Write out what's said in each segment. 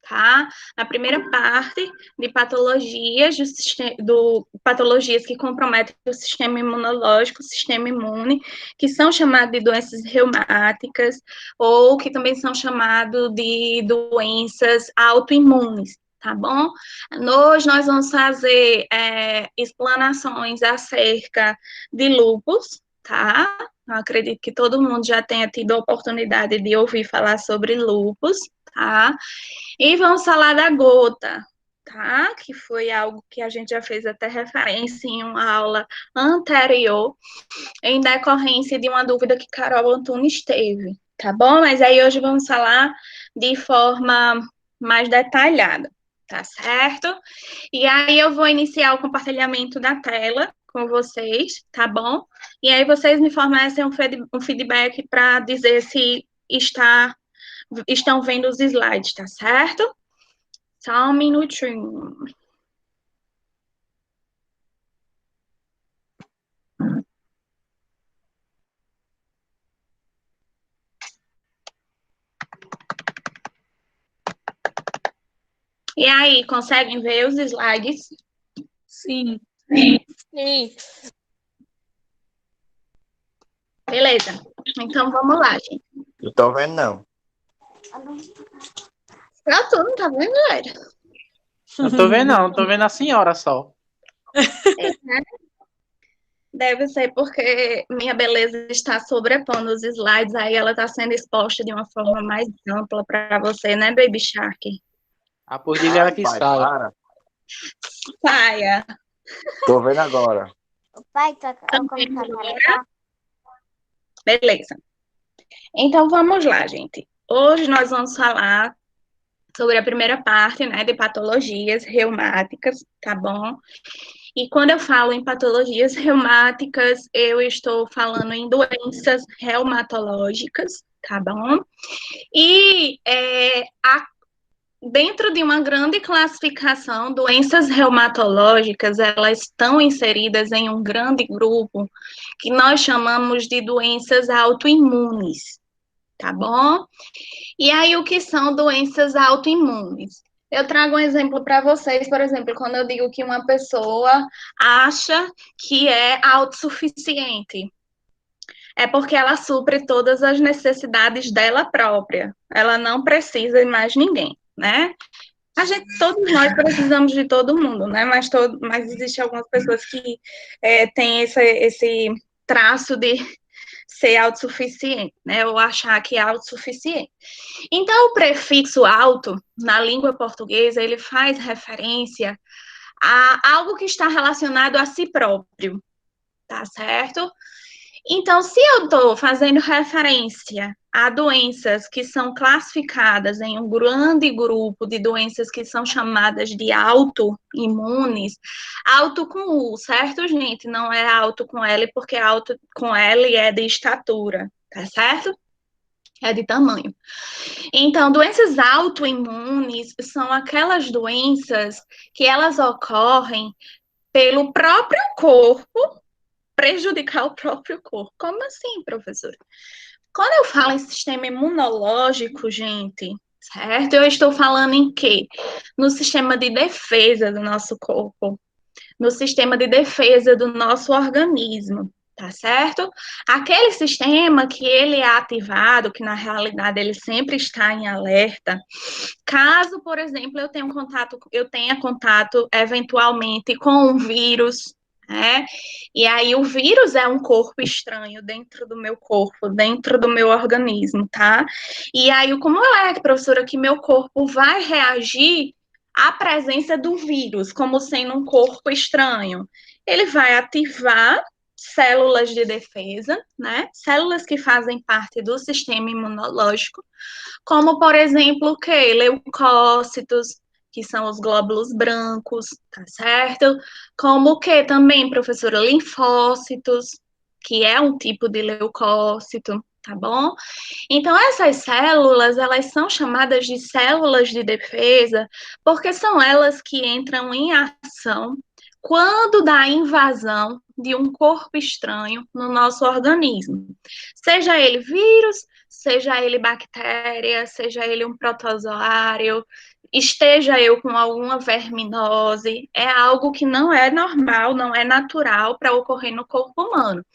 tá? Na primeira parte de patologias, patologias que comprometem o sistema imunológico, o sistema imune, que são chamadas de doenças reumáticas, ou que também são chamadas de doenças autoimunes, tá bom? Hoje nós vamos fazer explanações acerca de lúpus, tá? Eu acredito que todo mundo já tenha tido a oportunidade de ouvir falar sobre lúpus, tá? E vamos falar da gota, tá? Que foi algo que a gente já fez até referência em uma aula anterior, em decorrência de uma dúvida que Carol Antunes teve, tá bom? Mas aí hoje vamos falar de forma mais detalhada, tá certo? E aí eu vou iniciar o compartilhamento da tela com vocês, tá bom? E aí vocês me fornecem um feedback para dizer se estão vendo os slides, tá certo? Só um minutinho. E aí, conseguem ver os slides? Sim. Sim. Beleza. Então, vamos lá, gente. Não tô vendo, não. Pra tu, não tá vendo, galera? Não tô vendo, não. Tô vendo a senhora só. Deve ser porque minha beleza está sobrepondo os slides, aí ela está sendo exposta de uma forma mais ampla para você, né, Baby Shark? A por diga ela que Pai, sai. para. Saia. Tô vendo agora. O pai tá Também agora. Beleza. Então, vamos lá, gente. Hoje nós vamos falar sobre a primeira parte, né, de patologias reumáticas, tá bom? E quando eu falo em patologias reumáticas, eu estou falando em doenças reumatológicas, tá bom? E dentro de uma grande classificação, doenças reumatológicas, elas estão inseridas em um grande grupo que nós chamamos de doenças autoimunes, tá bom? E aí, o que são doenças autoimunes? Eu trago um exemplo para vocês, por exemplo, quando eu digo que uma pessoa acha que é autossuficiente, é porque ela supre todas as necessidades dela própria. Ela não precisa de mais ninguém, né? Todos nós precisamos de todo mundo, né? Mas existem algumas pessoas que têm esse traço de ser autossuficiente, né? Ou achar que é autossuficiente. Então, o prefixo auto, na língua portuguesa, ele faz referência a algo que está relacionado a si próprio, tá certo? Então, se eu estou fazendo referência a doenças que são classificadas em um grande grupo de doenças que são chamadas de autoimunes, auto com U, certo, gente? Não é auto com L, porque auto com L é de estatura, tá certo? É de tamanho. Então, doenças autoimunes são aquelas doenças que elas ocorrem pelo próprio corpo prejudicar o próprio corpo. Como assim, professora? Quando eu falo em sistema imunológico, gente, certo? Eu estou falando em quê? No sistema de defesa do nosso corpo, no sistema de defesa do nosso organismo, tá certo? Aquele sistema que ele é ativado, que na realidade ele sempre está em alerta, caso, por exemplo, eu tenha contato eventualmente com um vírus, né? E aí o vírus é um corpo estranho dentro do meu corpo, dentro do meu organismo, tá? E aí, como é, professora, que meu corpo vai reagir à presença do vírus, como sendo um corpo estranho? Ele vai ativar células de defesa, né? Células que fazem parte do sistema imunológico, como, por exemplo, o quê? Leucócitos, que são os glóbulos brancos, tá certo? Como o quê também, professora? Linfócitos, que é um tipo de leucócito, tá bom? Então, essas células, elas são chamadas de células de defesa, porque são elas que entram em ação quando dá invasão de um corpo estranho no nosso organismo. Seja ele vírus, seja ele bactéria, seja ele um protozoário, esteja eu com alguma verminose, é algo que não é normal, não é natural para ocorrer no corpo humano.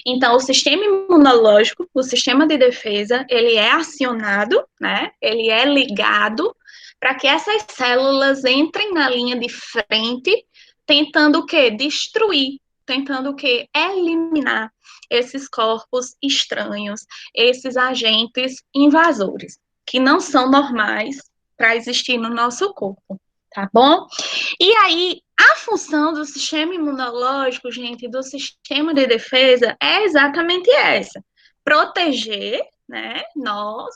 Então, o sistema imunológico, o sistema de defesa, ele é acionado, né? Ele é ligado para que essas células entrem na linha de frente, tentando o quê? Destruir, tentando o quê? Eliminar esses corpos estranhos, esses agentes invasores, que não são normais para existir no nosso corpo, tá bom? E aí, a função do sistema imunológico, gente, do sistema de defesa é exatamente essa: proteger, né, nós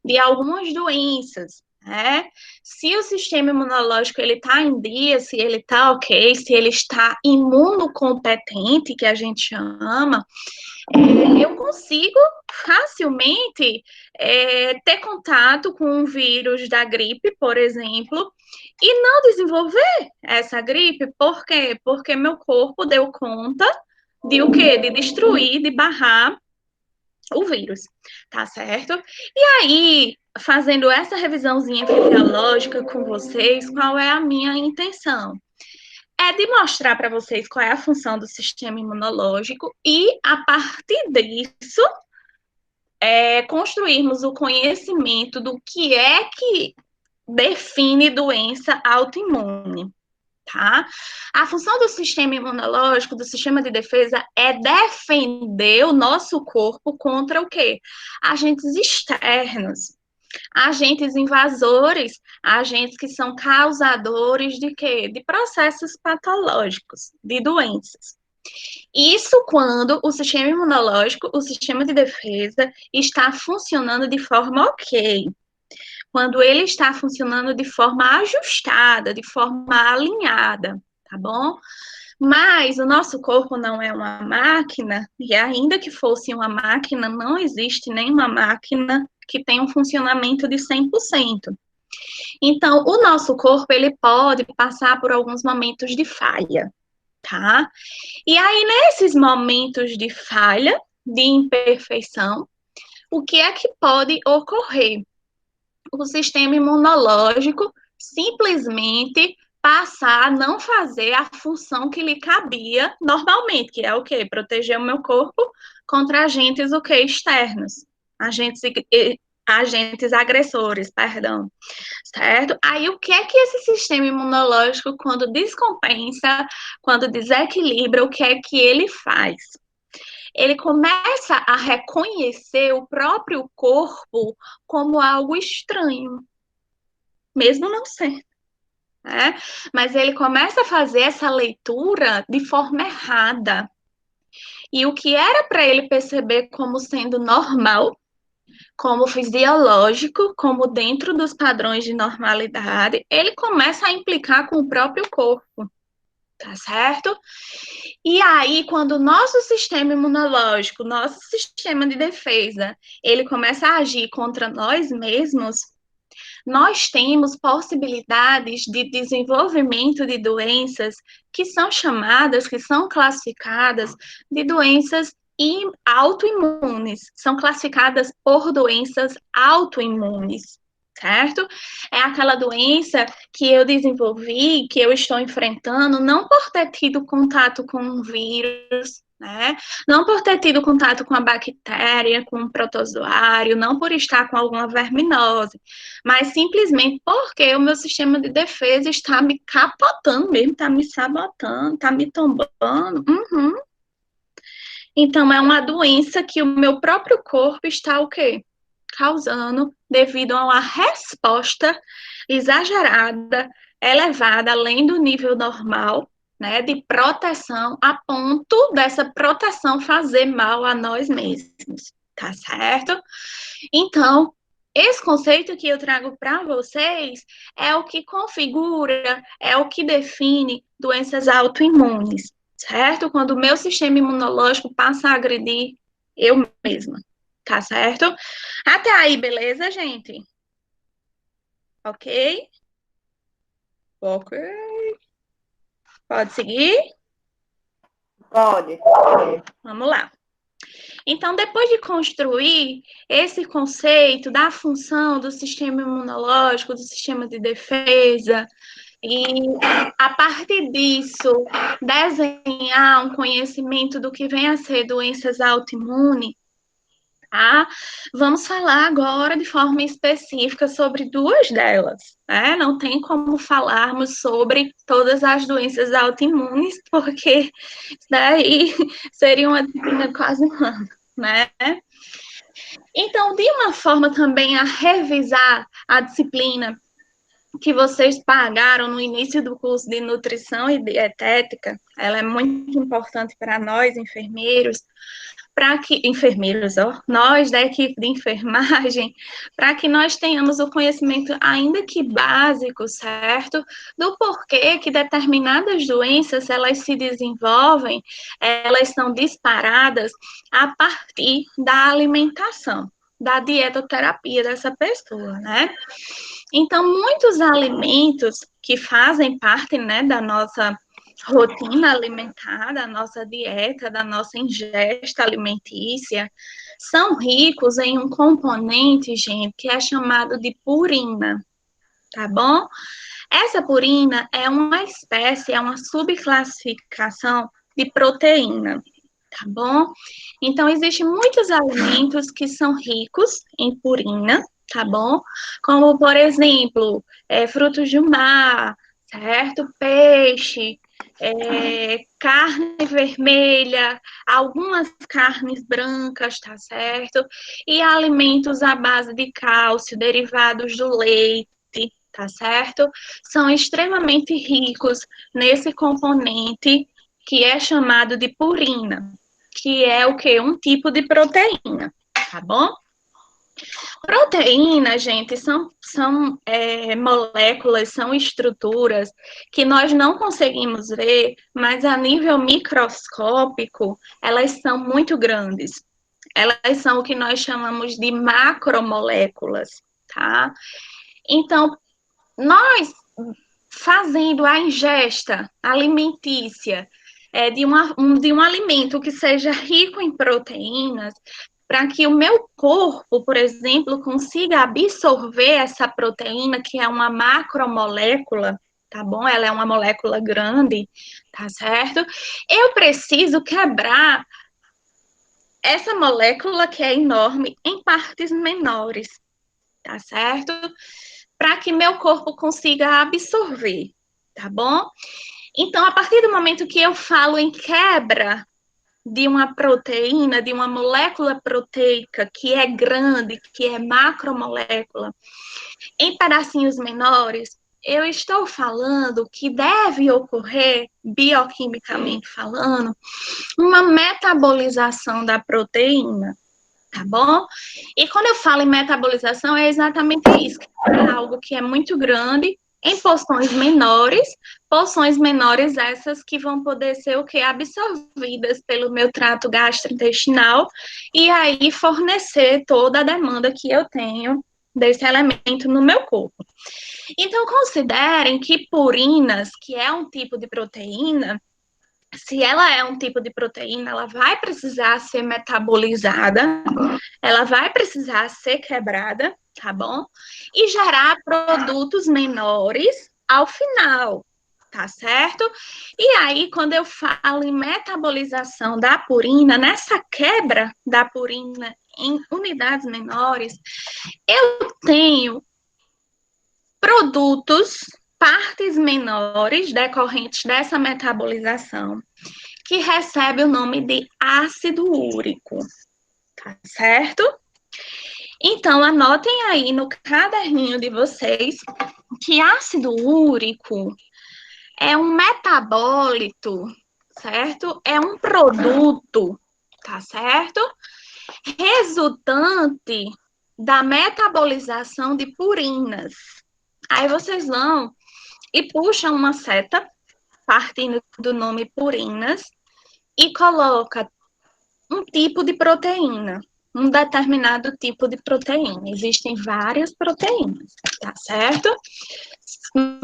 de algumas doenças, né? Se o sistema imunológico ele está em dia, se ele está ok, se ele está imunocompetente, que a gente chama, eu consigo facilmente ter contato com um vírus da gripe, por exemplo, e não desenvolver essa gripe. Por quê? Porque meu corpo deu conta de o quê? De destruir, de barrar o vírus, tá certo? E aí, fazendo essa revisãozinha fisiológica com vocês, qual é a minha intenção? É de mostrar para vocês qual é a função do sistema imunológico e, a partir disso, construirmos o conhecimento do que é que define doença autoimune, tá? A função do sistema imunológico, do sistema de defesa, é defender o nosso corpo contra o quê? Agentes externos, agentes invasores, agentes que são causadores de quê? De processos patológicos, de doenças. Isso quando o sistema imunológico, o sistema de defesa, está funcionando de forma ok. Quando ele está funcionando de forma ajustada, de forma alinhada, tá bom? Mas o nosso corpo não é uma máquina, e ainda que fosse uma máquina, não existe nenhuma máquina que tenha um funcionamento de 100%. Então, o nosso corpo, ele pode passar por alguns momentos de falha, tá? E aí, nesses momentos de falha, de imperfeição, o que é que pode ocorrer? O sistema imunológico simplesmente passar a não fazer a função que lhe cabia normalmente, que é o quê? Proteger o meu corpo contra agentes o quê? Externos, agentes, agentes agressores, perdão, certo? Aí o que é que esse sistema imunológico, quando descompensa, quando desequilibra, o que é que ele faz? Ele começa a reconhecer o próprio corpo como algo estranho, mesmo não sendo, né? Mas ele começa a fazer essa leitura de forma errada. E o que era para ele perceber como sendo normal, como fisiológico, como dentro dos padrões de normalidade, ele começa a implicar com o próprio corpo, tá certo? E aí, quando o nosso sistema imunológico, nosso sistema de defesa, ele começa a agir contra nós mesmos, nós temos possibilidades de desenvolvimento de doenças que são chamadas, que são classificadas de doenças autoimunes, são classificadas por doenças autoimunes, certo? É aquela doença que eu desenvolvi, que eu estou enfrentando, não por ter tido contato com um vírus, né? Não por ter tido contato com a bactéria, com um protozoário, não por estar com alguma verminose, mas simplesmente porque o meu sistema de defesa está me capotando mesmo, está me sabotando, está me tombando. Uhum. Então, é uma doença que o meu próprio corpo está o quê? Causando devido a uma resposta exagerada, elevada, além do nível normal, né, de proteção, a ponto dessa proteção fazer mal a nós mesmos, tá certo? Então, esse conceito que eu trago para vocês é o que configura, é o que define doenças autoimunes, certo? Quando o meu sistema imunológico passa a agredir eu mesma, tá certo? Até aí, beleza, gente? Ok? Ok. Pode seguir? Pode. Vamos lá. Então, depois de construir esse conceito da função do sistema imunológico, do sistema de defesa, e a partir disso, desenhar um conhecimento do que vem a ser doenças autoimunes, tá? Vamos falar agora de forma específica sobre duas delas, né? Não tem como falarmos sobre todas as doenças autoimunes, porque daí seria uma disciplina quase um ano, né? Então, de uma forma também a revisar a disciplina que vocês pagaram no início do curso de nutrição e dietética, ela é muito importante para nós, enfermeiros, nós da equipe de enfermagem, para que nós tenhamos o conhecimento, ainda que básico, certo? Do porquê que determinadas doenças, elas se desenvolvem, elas são disparadas a partir da alimentação, da dietoterapia dessa pessoa, né? Então, muitos alimentos que fazem parte, né, da nossa rotina alimentar, da nossa dieta, da nossa ingesta alimentícia, são ricos em um componente, gente, que é chamado de purina, tá bom? Essa purina é uma espécie, é uma subclassificação de proteína, tá bom? Então, existem muitos alimentos que são ricos em purina, tá bom? Como, por exemplo, frutos do mar, certo? Peixe, carne vermelha, algumas carnes brancas, tá certo? E alimentos à base de cálcio, derivados do leite, tá certo? São extremamente ricos nesse componente que é chamado de purina, que é o quê? Um tipo de proteína, tá bom? Proteína, gente, são moléculas, são estruturas que nós não conseguimos ver, mas a nível microscópico, elas são muito grandes. Elas são o que nós chamamos de macromoléculas, tá? Então, nós fazendo a ingesta alimentícia de um alimento que seja rico em proteínas, para que o meu corpo, por exemplo, consiga absorver essa proteína, que é uma macromolécula, tá bom? Ela é uma molécula grande, tá certo? Eu preciso quebrar essa molécula que é enorme em partes menores, tá certo? Para que meu corpo consiga absorver, tá bom? Então, a partir do momento que eu falo em quebra de uma proteína, de uma molécula proteica que é grande, que é macromolécula, em pedacinhos menores, eu estou falando que deve ocorrer, bioquimicamente falando, uma metabolização da proteína, tá bom? E quando eu falo em metabolização, é exatamente isso, é algo que é muito grande, em porções menores essas que vão poder ser o que? Absorvidas pelo meu trato gastrointestinal e aí fornecer toda a demanda que eu tenho desse elemento no meu corpo. Então, considerem que purinas, que é um tipo de proteína, se ela é um tipo de proteína, ela vai precisar ser metabolizada, ela vai precisar ser quebrada, tá bom? E gerar produtos menores ao final, tá certo? E aí, quando eu falo em metabolização da purina, nessa quebra da purina em unidades menores, eu tenho produtos, partes menores decorrentes dessa metabolização, que recebe o nome de ácido úrico, tá certo? Então, anotem aí no caderninho de vocês que ácido úrico é um metabólito, certo? É um produto, tá certo? Resultante da metabolização de purinas. Aí vocês vão e puxam uma seta, partindo do nome purinas, e coloca um tipo de proteína, um determinado tipo de proteína. Existem várias proteínas, tá certo?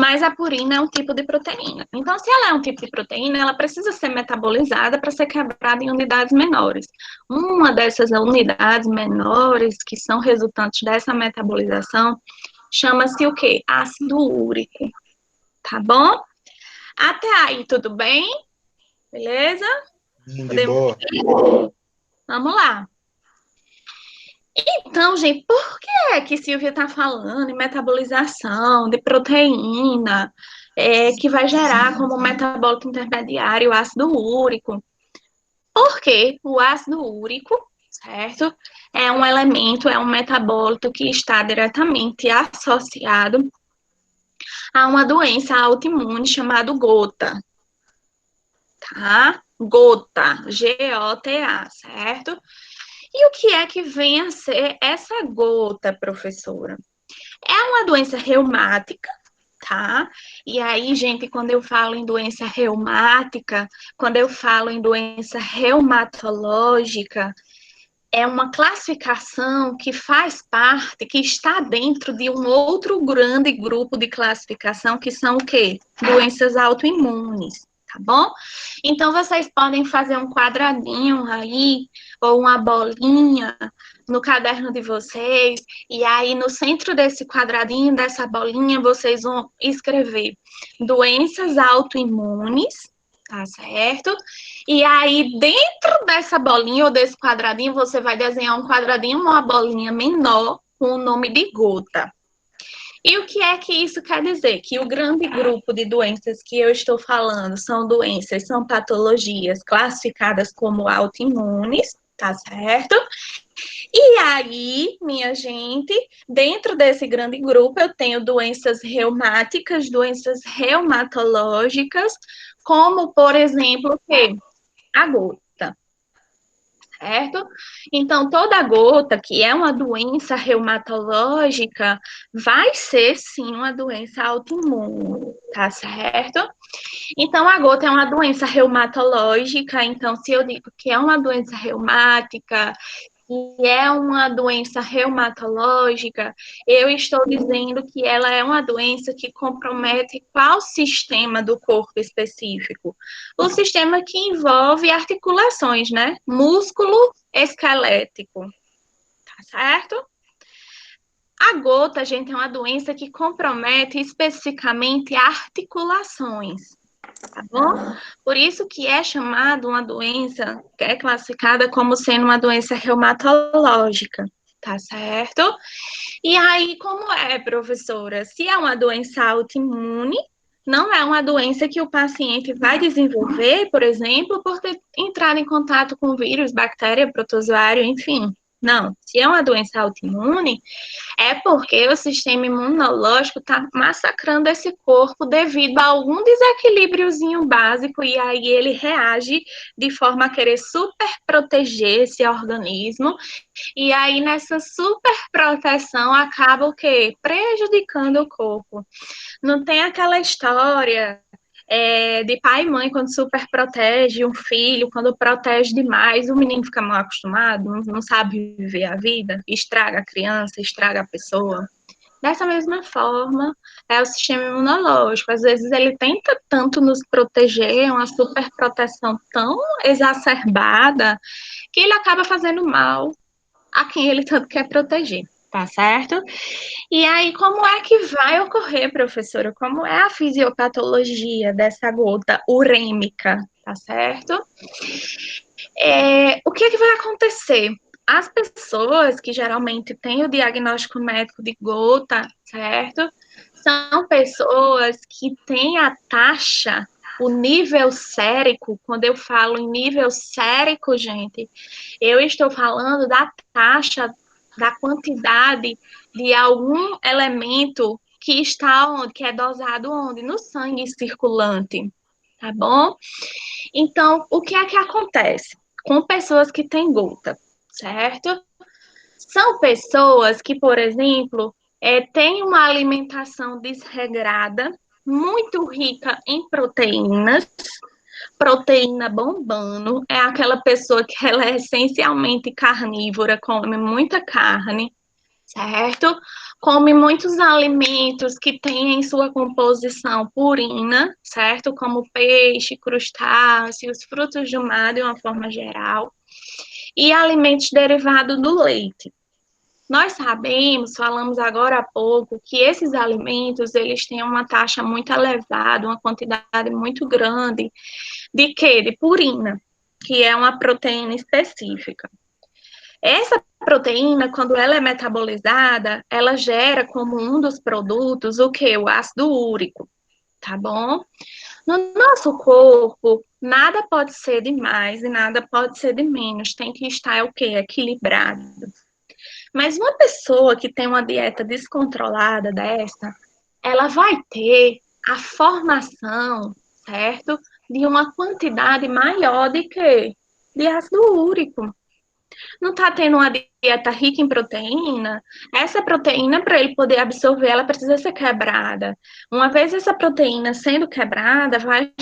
mas a purina é um tipo de proteína. Então, se ela é um tipo de proteína, ela precisa ser metabolizada para ser quebrada em unidades menores. Uma dessas unidades menores, que são resultantes dessa metabolização, chama-se o quê? Ácido úrico. Tá bom? Até aí, tudo bem? Beleza? De boa. Vamos lá. Então, gente, por que Silvia está falando em metabolização de proteína, que vai gerar como metabólito intermediário o ácido úrico? Porque o ácido úrico, certo? É um elemento, é um metabólito que está diretamente associado a uma doença autoimune chamada gota, tá? Gota, G-O-T-A, certo? E o que é que vem a ser essa gota, professora? É uma doença reumática, tá? E aí, gente, quando eu falo em doença reumática, quando eu falo em doença reumatológica, é uma classificação que faz parte, que está dentro de um outro grande grupo de classificação, que são o quê? Doenças autoimunes, tá bom? Então, vocês podem fazer um quadradinho aí, ou uma bolinha no caderno de vocês, e aí no centro desse quadradinho, dessa bolinha, vocês vão escrever doenças autoimunes, tá certo? E aí, dentro dessa bolinha ou desse quadradinho, você vai desenhar um quadradinho, uma bolinha menor, com o nome de gota. E o que é que isso quer dizer? Que o grande grupo de doenças que eu estou falando são doenças, são patologias classificadas como autoimunes, tá certo? E aí, minha gente, dentro desse grande grupo, eu tenho doenças reumáticas, doenças reumatológicas, como, por exemplo, o quê? A gota, certo? Então, toda gota, que é uma doença reumatológica, vai ser, sim, uma doença autoimune, tá certo? Então, a gota é uma doença reumatológica, então, se eu digo que é uma doença reumática, e é uma doença reumatológica, eu estou dizendo que ela é uma doença que compromete qual sistema do corpo específico? O sistema que envolve articulações, né? Músculo esquelético, tá certo? A gota, gente, é uma doença que compromete especificamente articulações, tá bom? Por isso que é chamado uma doença, que é classificada como sendo uma doença reumatológica, tá certo? E aí, como é, professora? Se é uma doença autoimune, não é uma doença que o paciente vai desenvolver, por exemplo, por ter entrado em contato com vírus, bactéria, protozoário, enfim. Não, se é uma doença autoimune, é porque o sistema imunológico está massacrando esse corpo devido a algum desequilíbriozinho básico, e aí ele reage de forma a querer super proteger esse organismo, e aí nessa super proteção acaba o quê? Prejudicando o corpo. Não tem aquela história de pai e mãe quando super protege um filho, quando protege demais, o menino fica mal acostumado, não sabe viver a vida, estraga a criança, estraga a pessoa. Dessa mesma forma, é o sistema imunológico. Às vezes ele tenta tanto nos proteger, uma super proteção tão exacerbada, que ele acaba fazendo mal a quem ele tanto quer proteger, tá certo? E aí, como é que vai ocorrer, professora? Como é a fisiopatologia dessa gota urêmica, tá certo? O que é que vai acontecer? As pessoas que geralmente têm o diagnóstico médico de gota, certo? São pessoas que têm a taxa, o nível sérico. Quando eu falo em nível sérico, gente, eu estou falando da taxa, da quantidade de algum elemento que está onde, que é dosado onde? No sangue circulante, tá bom? Então, o que é que acontece com pessoas que têm gota, certo? São pessoas que, por exemplo, têm uma alimentação desregrada, muito rica em proteínas, proteína bombando, é aquela pessoa que ela é essencialmente carnívora, come muita carne, certo? come muitos alimentos que têm em sua composição purina, certo? Como peixe, crustáceos, frutos do mar de uma forma geral, e alimentos derivados do leite. Nós sabemos, falamos agora há pouco, que esses alimentos, eles têm uma taxa muito elevada, uma quantidade muito grande de quê? De purina, que é uma proteína específica. Essa proteína, quando ela é metabolizada, ela gera como um dos produtos o quê? O ácido úrico, tá bom? No nosso corpo, nada pode ser de mais e nada pode ser de menos, tem que estar o quê? Equilibrado. Mas uma pessoa que tem uma dieta descontrolada dessa, ela vai ter a formação, certo? De uma quantidade maior de quê? De ácido úrico. Não está tendo uma dieta rica em proteína, essa proteína, para ele poder absorver, ela precisa ser quebrada. Uma vez essa proteína sendo quebrada, vai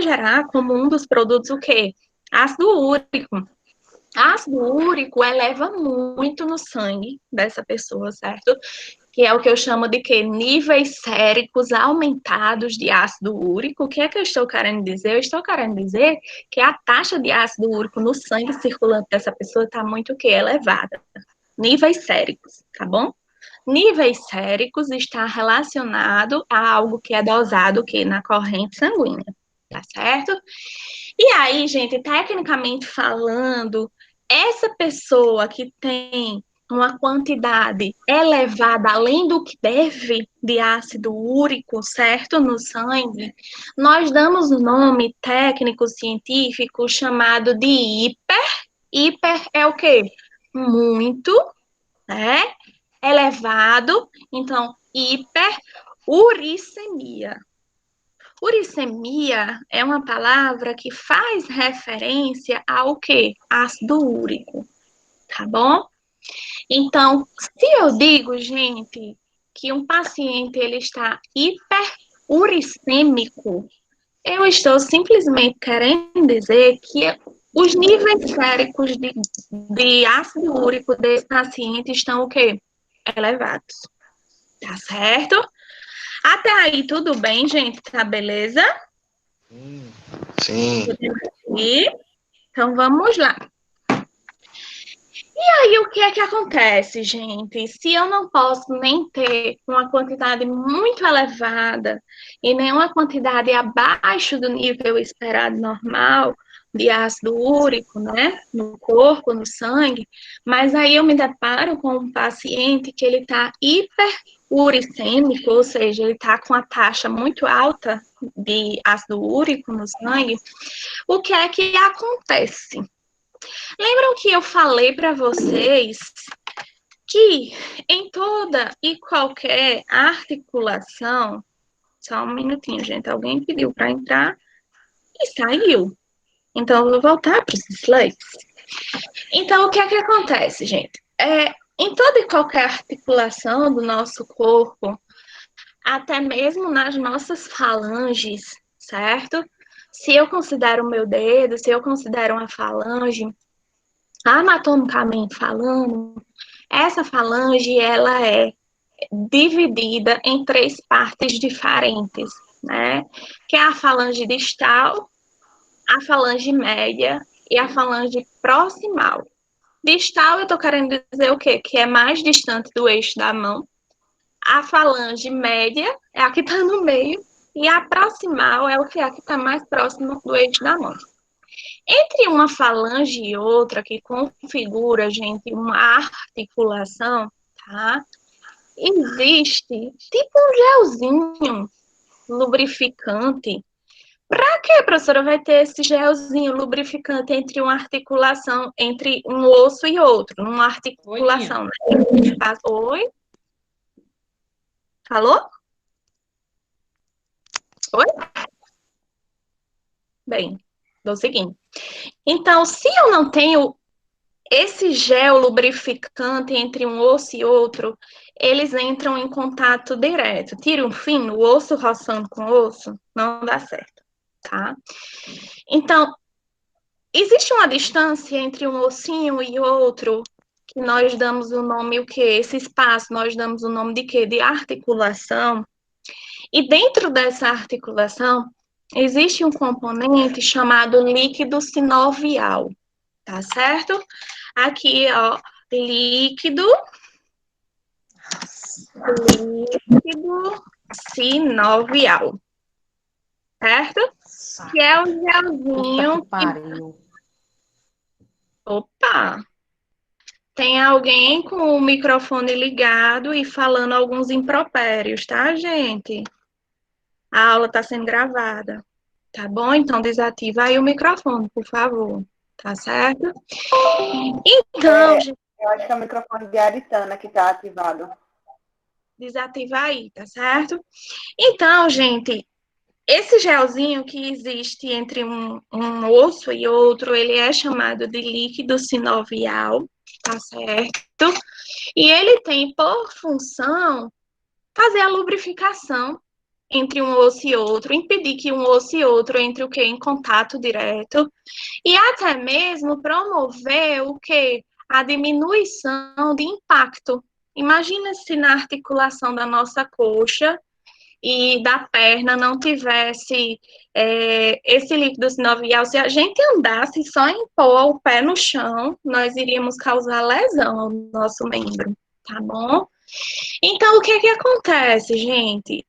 gerar como um dos produtos o quê? Ácido úrico. Ácido úrico eleva muito no sangue dessa pessoa, certo? Que é o que eu chamo de quê? Níveis séricos aumentados de ácido úrico. O que é que eu estou querendo dizer? Eu estou querendo dizer que a taxa de ácido úrico no sangue circulante dessa pessoa está muito o quê? Elevada. Níveis séricos, tá bom? Níveis séricos está relacionado a algo que é dosado que na corrente sanguínea, tá certo? E aí, gente, tecnicamente falando, essa pessoa que tem uma quantidade elevada, além do que deve, de ácido úrico, certo, no sangue, nós damos um nome técnico científico chamado de hiper. Hiper é o quê? Muito, né? Elevado. Então, hiperuricemia. Uricemia é uma palavra que faz referência ao quê? Ácido úrico, tá bom? Então, se eu digo, gente, que um paciente ele está hiperuricêmico, eu estou simplesmente querendo dizer que os níveis séricos de ácido úrico desse paciente estão o quê? Elevados, tá certo? Até aí, tudo bem, gente? Tá beleza? Sim. E, então, vamos lá. E aí, o que é que acontece, gente? Se eu não posso nem ter uma quantidade muito elevada e nem uma quantidade abaixo do nível esperado normal de ácido úrico, né, no corpo, no sangue, mas aí eu me deparo com um paciente que ele está hiperuricêmico, ou seja, ele está com a taxa muito alta de ácido úrico no sangue, o que é que acontece? Lembram que eu falei para vocês que em toda e qualquer articulação, só um minutinho, gente, alguém pediu para entrar e saiu. Então, eu vou voltar para os slides. Então, o que é que acontece, gente? Em toda e qualquer articulação do nosso corpo, até mesmo nas nossas falanges, certo? Se eu considero o meu dedo, se eu considero uma falange, anatomicamente falando, essa falange ela é dividida em três partes diferentes, né? Que é a falange distal, a falange média e a falange proximal. Distal, eu estou querendo dizer o quê? Que é mais distante do eixo da mão. A falange média é a que está no meio e a proximal é o que é a que está mais próximo do eixo da mão. Entre uma falange e outra, que configura, gente, uma articulação, tá? Existe tipo um gelzinho lubrificante. Para que, professora, vai ter esse gelzinho lubrificante entre uma articulação, entre um osso e outro? Uma articulação, né? Oi? Falou? Oi? Bem, vou seguindo. Então, se eu não tenho esse gel lubrificante entre um osso e outro, eles entram em contato direto. Tira um fio, o osso roçando com o osso, não dá certo, tá? Então, existe uma distância entre um ossinho e outro que nós damos o nome o quê? Esse espaço nós damos o nome de quê? De articulação. E dentro dessa articulação existe um componente chamado líquido sinovial, tá certo? Aqui, ó, líquido sinovial, certo? Que é o gelzinho Pariu. Opa! Tem alguém com o microfone ligado e falando alguns impropérios, tá, gente? A aula está sendo gravada, tá bom? Então desativa aí o microfone, por favor, tá certo? Então, gente, Eu acho que é o microfone de Aritana que está ativado. desativa aí, tá certo? Então, gente, esse gelzinho que existe entre um osso e outro, ele é chamado de líquido sinovial, tá certo? E ele tem por função fazer a lubrificação entre um osso e outro, impedir que um osso e outro entre o que em contato direto e até mesmo promover o que a diminuição de impacto. Imagina se na articulação da nossa coxa e da perna não tivesse esse líquido sinovial, se a gente andasse só em pôr o pé no chão, nós iríamos causar lesão ao nosso membro, tá bom? Então, o que é que acontece, gente?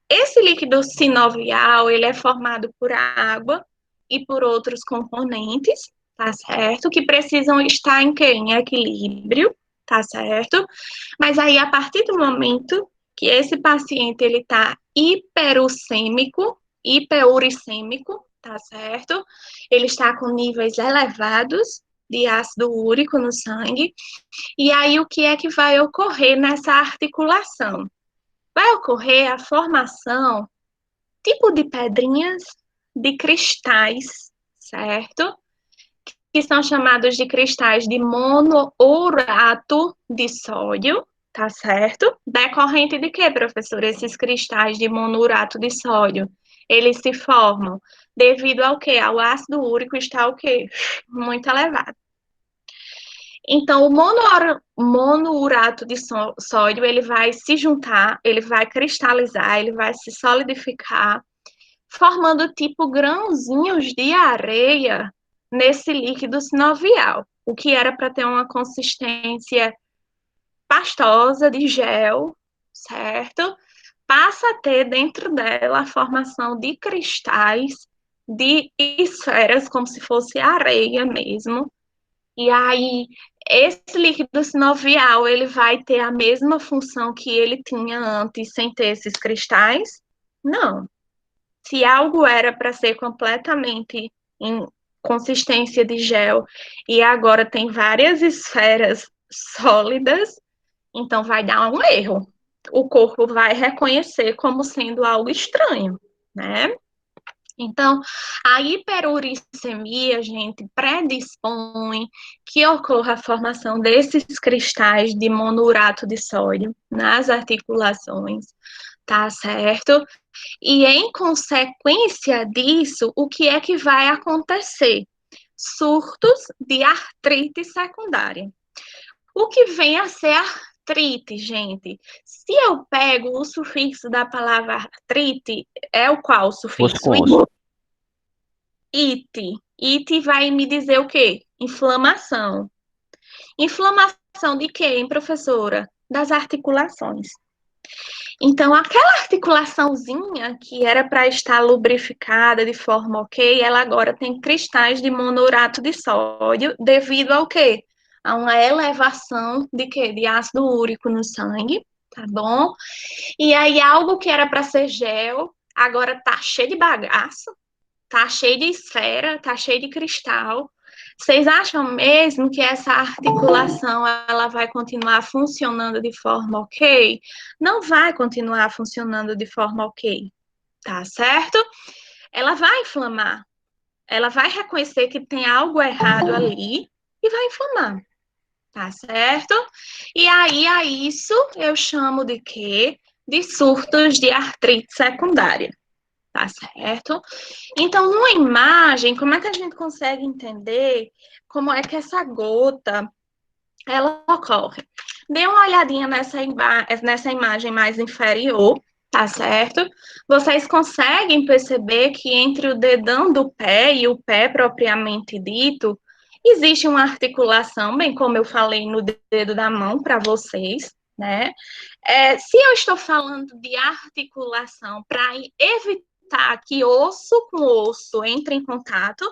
Esse líquido sinovial, ele é formado por água e por outros componentes, tá certo? Que precisam estar em quê? Em equilíbrio, tá certo? Mas aí, a partir do momento que esse paciente, ele tá hiperuricêmico, tá certo? Ele está com níveis elevados de ácido úrico no sangue, e aí o que é que vai ocorrer nessa articulação? Vai ocorrer a formação tipo de pedrinhas de cristais, certo? Que são chamados de cristais de monourato de sódio, tá certo? Decorrente de quê, professor? Esses cristais de monourato de sódio, eles se formam devido ao quê? Ao ácido úrico está o quê? Muito elevado. Então, o monourato de sódio, ele vai se juntar, ele vai cristalizar, ele vai se solidificar, formando tipo grãozinhos de areia nesse líquido sinovial, o que era para ter uma consistência pastosa de gel, certo? Passa a ter dentro dela a formação de cristais, de esferas, como se fosse areia mesmo. E aí, esse líquido sinovial, ele vai ter a mesma função que ele tinha antes, sem ter esses cristais? Não. Se algo era para ser completamente em consistência de gel e agora tem várias esferas sólidas, então vai dar um erro. O corpo vai reconhecer como sendo algo estranho, né? Então, a hiperuricemia, gente, predispõe que ocorra a formação desses cristais de monourato de sódio nas articulações, tá certo? E em consequência disso, o que é que vai acontecer? Surtos de artrite secundária. O que vem a ser artrite, gente? Se eu pego o sufixo da palavra artrite, é o qual sufixo? It. It vai me dizer o quê? Inflamação. Inflamação de quê, hein, professora? Das articulações. Então, aquela articulaçãozinha que era para estar lubrificada de forma ok, ela agora tem cristais de monourato de sódio devido ao quê? A uma elevação de quê? De ácido úrico no sangue, tá bom? E aí, algo que era para ser gel, agora tá cheio de bagaço, tá cheio de esfera, tá cheio de cristal. Vocês acham mesmo que essa articulação ela vai continuar funcionando de forma ok? Não vai continuar funcionando de forma ok, tá certo? Ela vai inflamar. Ela vai reconhecer que tem algo errado ali e vai inflamar, tá certo? E aí, a isso eu chamo de quê? De surtos de artrite secundária. Tá certo? Então, numa imagem, como é que a gente consegue entender como é que essa gota ela ocorre. Dê uma olhadinha nessa imagem mais inferior, tá certo? Vocês conseguem perceber que entre o dedão do pé e o pé propriamente dito, existe uma articulação, bem como eu falei no dedo da mão para vocês, né? Se eu estou falando de articulação para evitar que osso com osso entre em contato,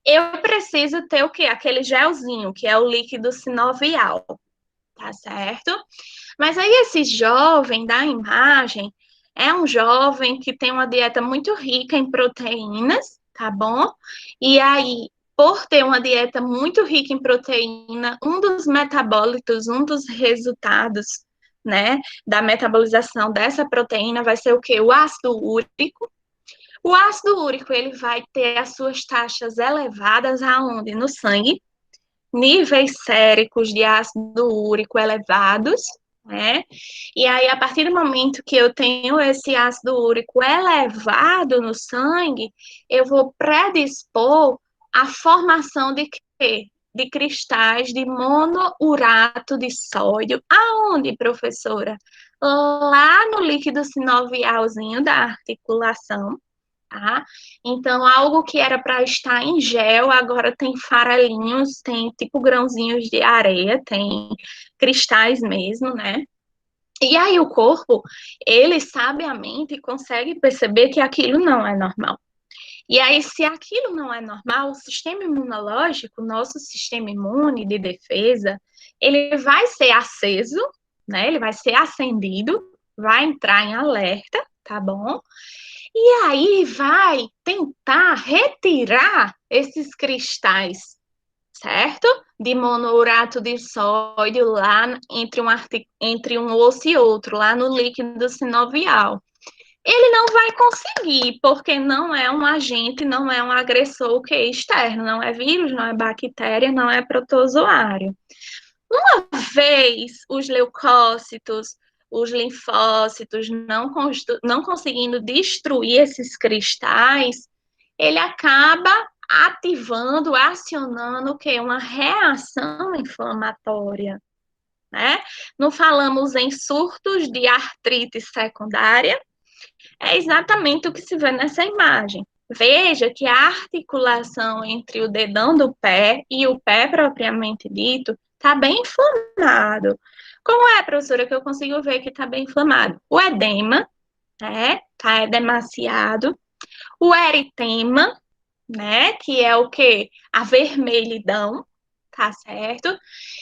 eu preciso ter o quê? Aquele gelzinho, que é o líquido sinovial, tá certo? Mas aí esse jovem da imagem é um jovem que tem uma dieta muito rica em proteínas, tá bom? E aí, por ter uma dieta muito rica em proteína, um dos metabólitos, um dos resultados, né, da metabolização dessa proteína vai ser o quê? O ácido úrico. O ácido úrico, ele vai ter as suas taxas elevadas aonde? No sangue, níveis séricos de ácido úrico elevados, né? E aí, a partir do momento que eu tenho esse ácido úrico elevado no sangue, eu vou predispor a formação de quê? De cristais de monourato de sódio. Aonde, professora? Lá no líquido sinovialzinho da articulação, tá? Então, algo que era para estar em gel, agora tem farelinhos, tem tipo grãozinhos de areia, tem cristais mesmo, né? E aí o corpo, ele sabiamente consegue perceber que aquilo não é normal. E aí, se aquilo não é normal, o sistema imunológico, nosso sistema imune de defesa, ele vai ser aceso, né? Ele vai ser acendido, vai entrar em alerta, tá bom? E aí vai tentar retirar esses cristais, certo? De monourato de sódio lá entre um osso e outro, lá no líquido sinovial. Ele não vai conseguir, porque não é um agente, não é um agressor que é externo, não é vírus, não é bactéria, não é protozoário. Uma vez os leucócitos, os linfócitos não conseguindo destruir esses cristais, ele acaba ativando, acionando o quê? Uma reação inflamatória, né? Não falamos em surtos de artrite secundária, é exatamente o que se vê nessa imagem. Veja que a articulação entre o dedão do pé e o pé propriamente dito está bem inflamado. Como é, professora, que eu consigo ver que está bem inflamado? O edema, né? Está edemaciado. O eritema, né? Que é o quê? A vermelhidão, tá certo?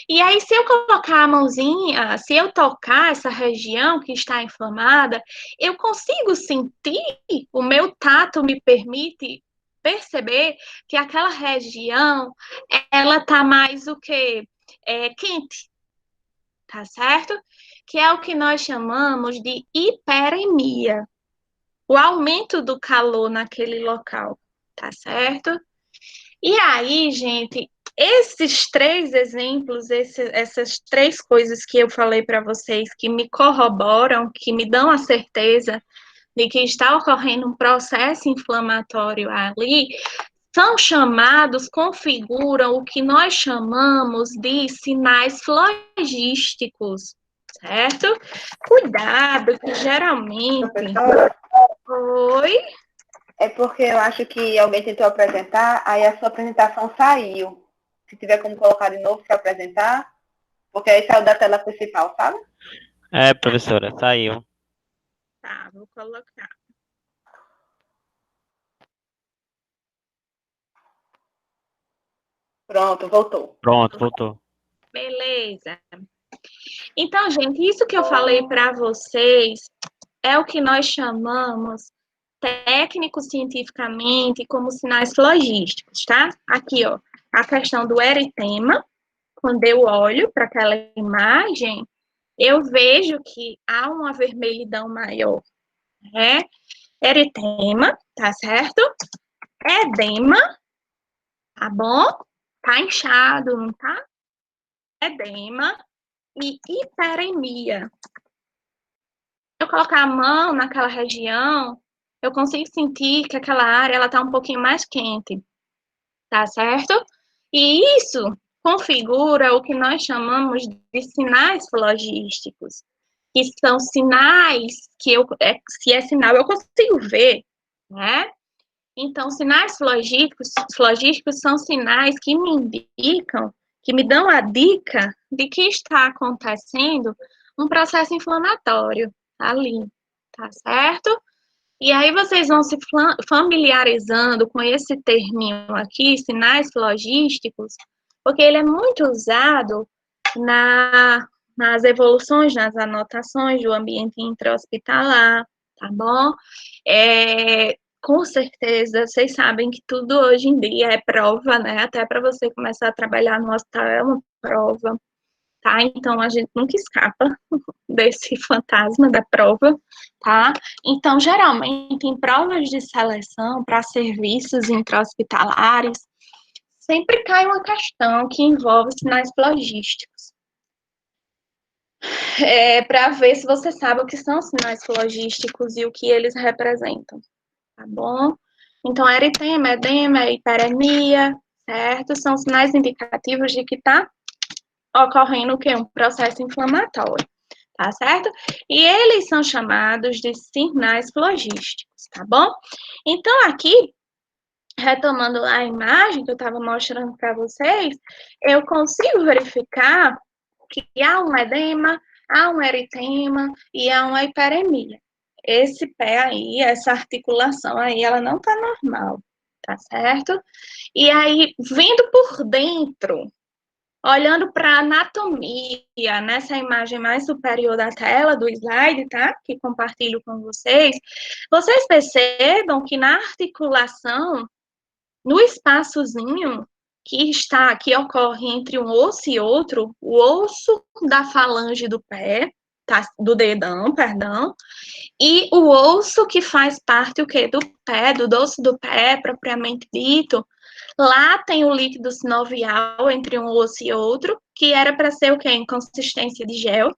E aí, se eu colocar a mãozinha, se eu tocar essa região que está inflamada, eu consigo sentir, o meu tato me permite perceber que aquela região, ela tá mais o quê? Quente, tá certo? Que é o que nós chamamos de hiperemia, o aumento do calor naquele local, tá certo? E aí, gente, esses três exemplos, essas três coisas que eu falei para vocês, que me corroboram, que me dão a certeza de que está ocorrendo um processo inflamatório ali, são chamados, configuram o que nós chamamos de sinais flogísticos, certo? Cuidado, que geralmente. Professora, Oi? é porque eu acho que alguém tentou apresentar, aí a sua apresentação saiu. Se tiver como colocar de novo para apresentar, porque aí saiu da tela principal, sabe? É, professora, saiu. Tá, vou colocar. Pronto, voltou. Pronto, voltou. Beleza. Então, gente, isso que eu falei para vocês é o que nós chamamos técnico-cientificamente como sinais logísticos, tá? Aqui, ó, a questão do eritema. Quando eu olho para aquela imagem, eu vejo que há uma vermelhidão maior, né? Eritema, tá certo? Edema, tá bom? Tá inchado, não tá? Edema e hiperemia. Eu colocar a mão naquela região, eu consigo sentir que aquela área ela tá um pouquinho mais quente, tá certo? E isso configura o que nós chamamos de sinais flogísticos, que são sinais que se é sinal, eu consigo ver, né? Então, sinais flogísticos são sinais que me indicam, que me dão a dica de que está acontecendo um processo inflamatório ali, tá certo? E aí vocês vão se familiarizando com esse terminho aqui, sinais flogísticos, porque ele é muito usado nas evoluções, nas anotações do ambiente intra-hospitalar, tá bom? Com certeza, vocês sabem que tudo hoje em dia é prova, né? Até para você começar a trabalhar no hospital é uma prova, tá? Então, a gente nunca escapa desse fantasma da prova, tá? Então, geralmente, em provas de seleção para serviços intra-hospitalares, sempre cai uma questão que envolve sinais flogísticos. Para ver se você sabe o que são sinais flogísticos e o que eles representam, tá bom? Então, eritema, edema, hiperemia, certo? São sinais indicativos de que está ocorrendo o quê? Um processo inflamatório, tá certo? E eles são chamados de sinais flogísticos, tá bom? Então, aqui, retomando a imagem que eu estava mostrando para vocês, eu consigo verificar que há um edema, há um eritema e há uma hiperemia. Esse pé aí, essa articulação aí, ela não tá normal, tá certo? E aí, vindo por dentro, olhando para a anatomia, nessa imagem mais superior da tela do slide, tá? Que compartilho com vocês, vocês percebam que na articulação, no espaçozinho que ocorre entre um osso e outro, o osso da falange do pé, tá? Do dedão, perdão, e o osso que faz parte, o quê? Do pé, do dorso do pé, propriamente dito, lá tem o líquido sinovial entre um osso e outro, que era para ser o quê? Em consistência de gel,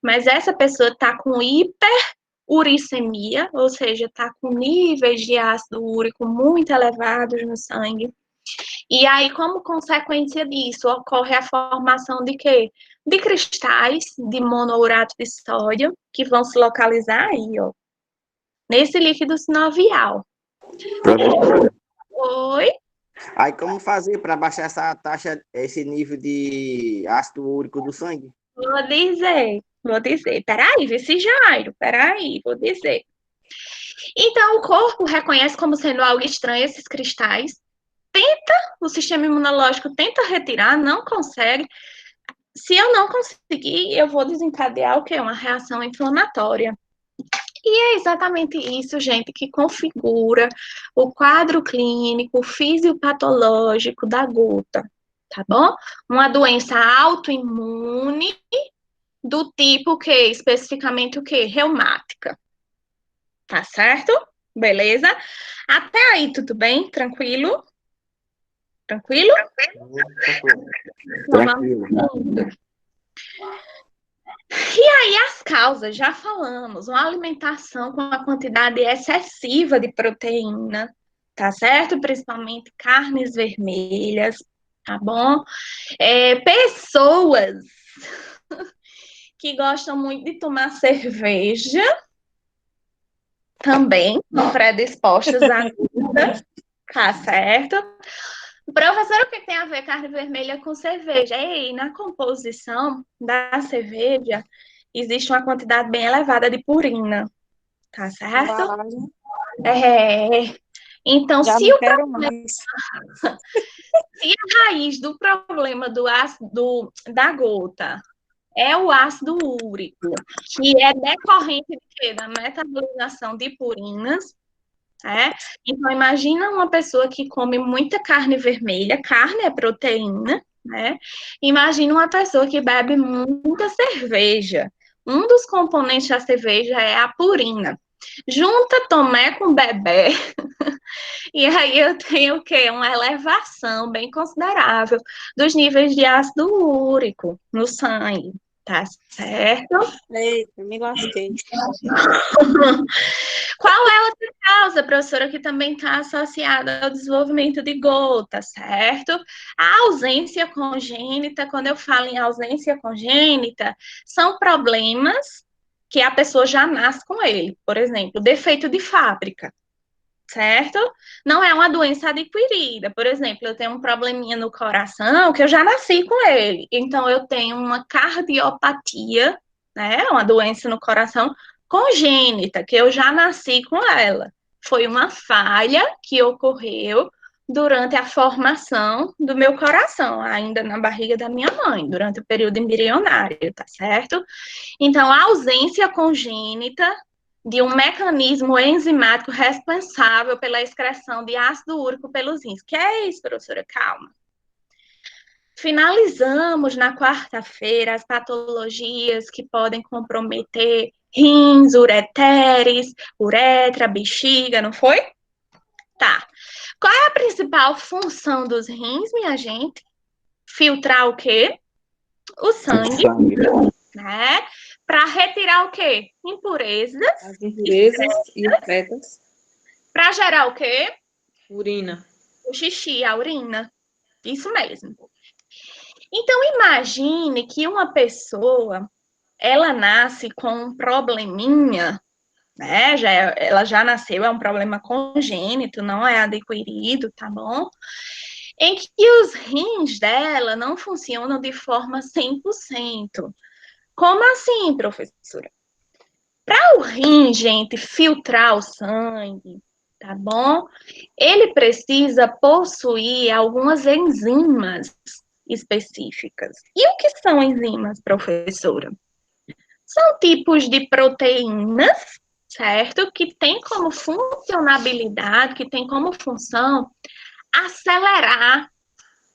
mas essa pessoa está com hiperuricemia, ou seja, está com níveis de ácido úrico muito elevados no sangue. E aí, como consequência disso, ocorre a formação de quê? De cristais de monourato de sódio, que vão se localizar aí, ó, nesse líquido sinovial. Professora, Oi? aí como fazer para baixar essa taxa, esse nível de ácido úrico do sangue? Vou dizer. Peraí, vice Jairo, peraí, vou dizer. Então, o corpo reconhece como sendo algo estranho esses cristais, o sistema imunológico tenta retirar, não consegue. Se eu não conseguir, eu vou desencadear o quê? Uma reação inflamatória. E é exatamente isso, gente, que configura o quadro clínico fisiopatológico da gota, tá bom? Uma doença autoimune do tipo que, especificamente o quê? Reumática. Tá certo? Beleza? Até aí, tudo bem? Tranquilo? Tranquilo? Tranquilo. E aí, as causas, já falamos, uma alimentação com uma quantidade excessiva de proteína, tá certo? Principalmente carnes vermelhas, tá bom? Pessoas que gostam muito de tomar cerveja, também predispostas a gota, tá certo? Professor, o que tem a ver carne vermelha com cerveja? E na composição da cerveja existe uma quantidade bem elevada de purina, tá certo? Então, Já se não o quero problema, mais. se a raiz do problema do ácido da gota é o ácido úrico, que é decorrente de quê? Da metabolização de purinas. Então, imagina uma pessoa que come muita carne vermelha, carne é proteína, né? Imagina uma pessoa que bebe muita cerveja. Um dos componentes da cerveja é a purina. Junta Tomé com bebê, e aí eu tenho o quê? Uma elevação bem considerável dos níveis de ácido úrico no sangue, tá certo? Eita, me lasquei. Qual é outra causa causa, professora, que também está associada ao desenvolvimento de gota, certo? A ausência congênita, quando eu falo em ausência congênita, são problemas que a pessoa já nasce com ele. Por exemplo, defeito de fábrica, certo? Não é uma doença adquirida. Por exemplo, eu tenho um probleminha no coração que eu já nasci com ele. Então, eu tenho uma cardiopatia, né? Uma doença no coração congênita, que eu já nasci com ela. Foi uma falha que ocorreu durante a formação do meu coração, ainda na barriga da minha mãe, durante o período embrionário, tá certo? Então, a ausência congênita de um mecanismo enzimático responsável pela excreção de ácido úrico pelos rins. Que é isso, professora? Calma. Finalizamos na quarta-feira as patologias que podem comprometer rins, ureteres, uretra, bexiga, não foi? Tá. Qual é a principal função dos rins, minha gente? Filtrar o quê? O sangue, né? Para retirar o quê? Impurezas. As impurezas e os fetos. Para gerar o quê? Urina. O xixi, a urina. Isso mesmo. Então, imagine que uma pessoa, ela nasce com um probleminha, né? Ela já nasceu, é um problema congênito, não é adquirido, tá bom? Em que os rins dela não funcionam de forma 100%. Como assim, professora? Para o rim, gente, filtrar o sangue, tá bom? Ele precisa possuir algumas enzimas específicas. E o que são enzimas, professora? São tipos de proteínas, certo? Que tem como funcionalidade, que tem como função acelerar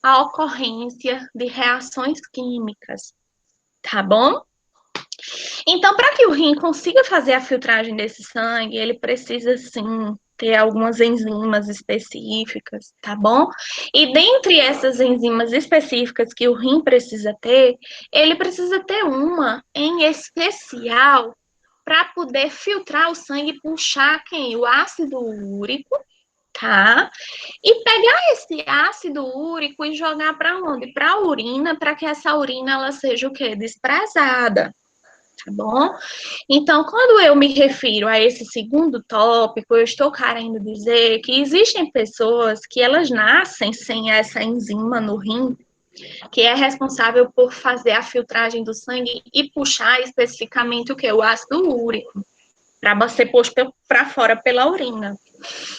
a ocorrência de reações químicas, tá bom? Então, para que o rim consiga fazer a filtragem desse sangue, ele precisa, sim, ter algumas enzimas específicas, tá bom? E dentre essas enzimas específicas que o rim precisa ter, ele precisa ter uma em especial para poder filtrar o sangue e puxar quem? O ácido úrico, tá? E pegar esse ácido úrico e jogar para onde? Para a urina, para que essa urina ela seja o quê? Desprezada. Tá bom? Então, quando eu me refiro a esse segundo tópico, eu estou querendo dizer que existem pessoas que elas nascem sem essa enzima no rim, que é responsável por fazer a filtragem do sangue e puxar especificamente o que? O ácido úrico, para ser posto para fora pela urina.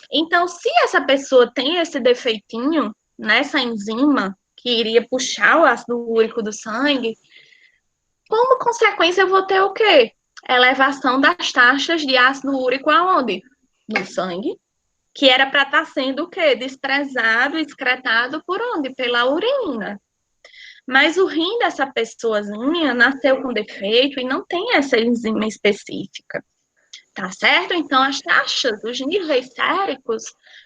Então, se essa pessoa tem esse defeitinho nessa enzima, que iria puxar o ácido úrico do sangue, como consequência, eu vou ter o quê? Elevação das taxas de ácido úrico aonde? No sangue, que era para estar sendo o quê? Desprezado, excretado por onde? Pela urina. Mas o rim dessa pessoazinha nasceu com defeito e não tem essa enzima específica. Tá certo? Então, as taxas, os níveis séricos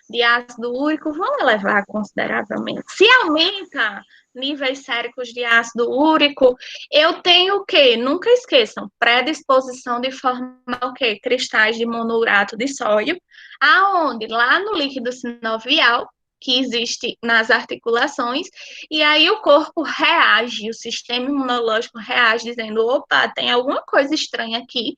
de ácido úrico vão elevar consideravelmente. Se aumenta níveis séricos de ácido úrico, eu tenho o quê? Nunca esqueçam, predisposição de formar o quê? Cristais de monourato de sódio, aonde? Lá no líquido sinovial, que existe nas articulações, e aí o corpo reage, o sistema imunológico reage, dizendo, opa, tem alguma coisa estranha aqui,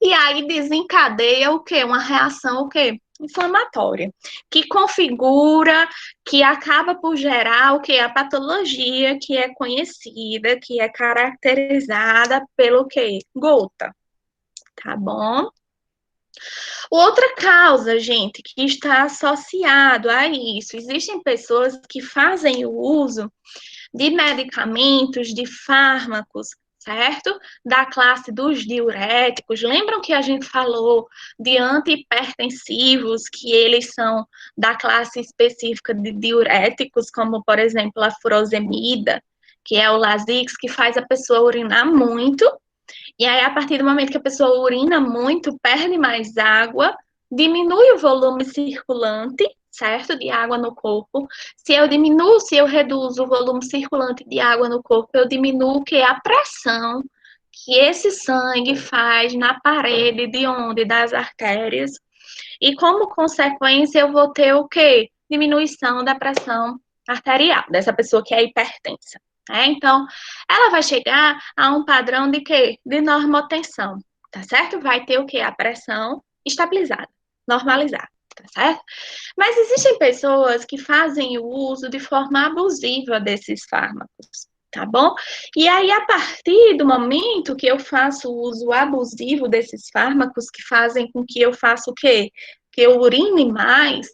e aí desencadeia o quê? Uma reação, o quê? Inflamatória, que configura, que acaba por gerar o que? A patologia que é conhecida, que é caracterizada pelo quê? Gota, tá bom? Outra causa, gente, que está associado a isso, existem pessoas que fazem o uso de medicamentos, de fármacos, certo? Da classe dos diuréticos. Lembram que a gente falou de antihipertensivos, que eles são da classe específica de diuréticos, como, por exemplo, a furosemida, que é o Lasix, que faz a pessoa urinar muito. E aí, a partir do momento que a pessoa urina muito, perde mais água, diminui o volume circulante, certo? De água no corpo. Se eu reduzo o volume circulante de água no corpo, eu diminuo o que? A pressão que esse sangue faz na parede de onde? Das artérias. E como consequência, eu vou ter o quê? Diminuição da pressão arterial dessa pessoa que é hipertensa. Então, ela vai chegar a um padrão de quê? De normotensão, tá certo? Vai ter o quê? A pressão estabilizada, normalizada, tá certo? Mas existem pessoas que fazem o uso de forma abusiva desses fármacos, tá bom? E aí, a partir do momento que eu faço o uso abusivo desses fármacos, que fazem com que eu faça o quê? Que eu urine mais,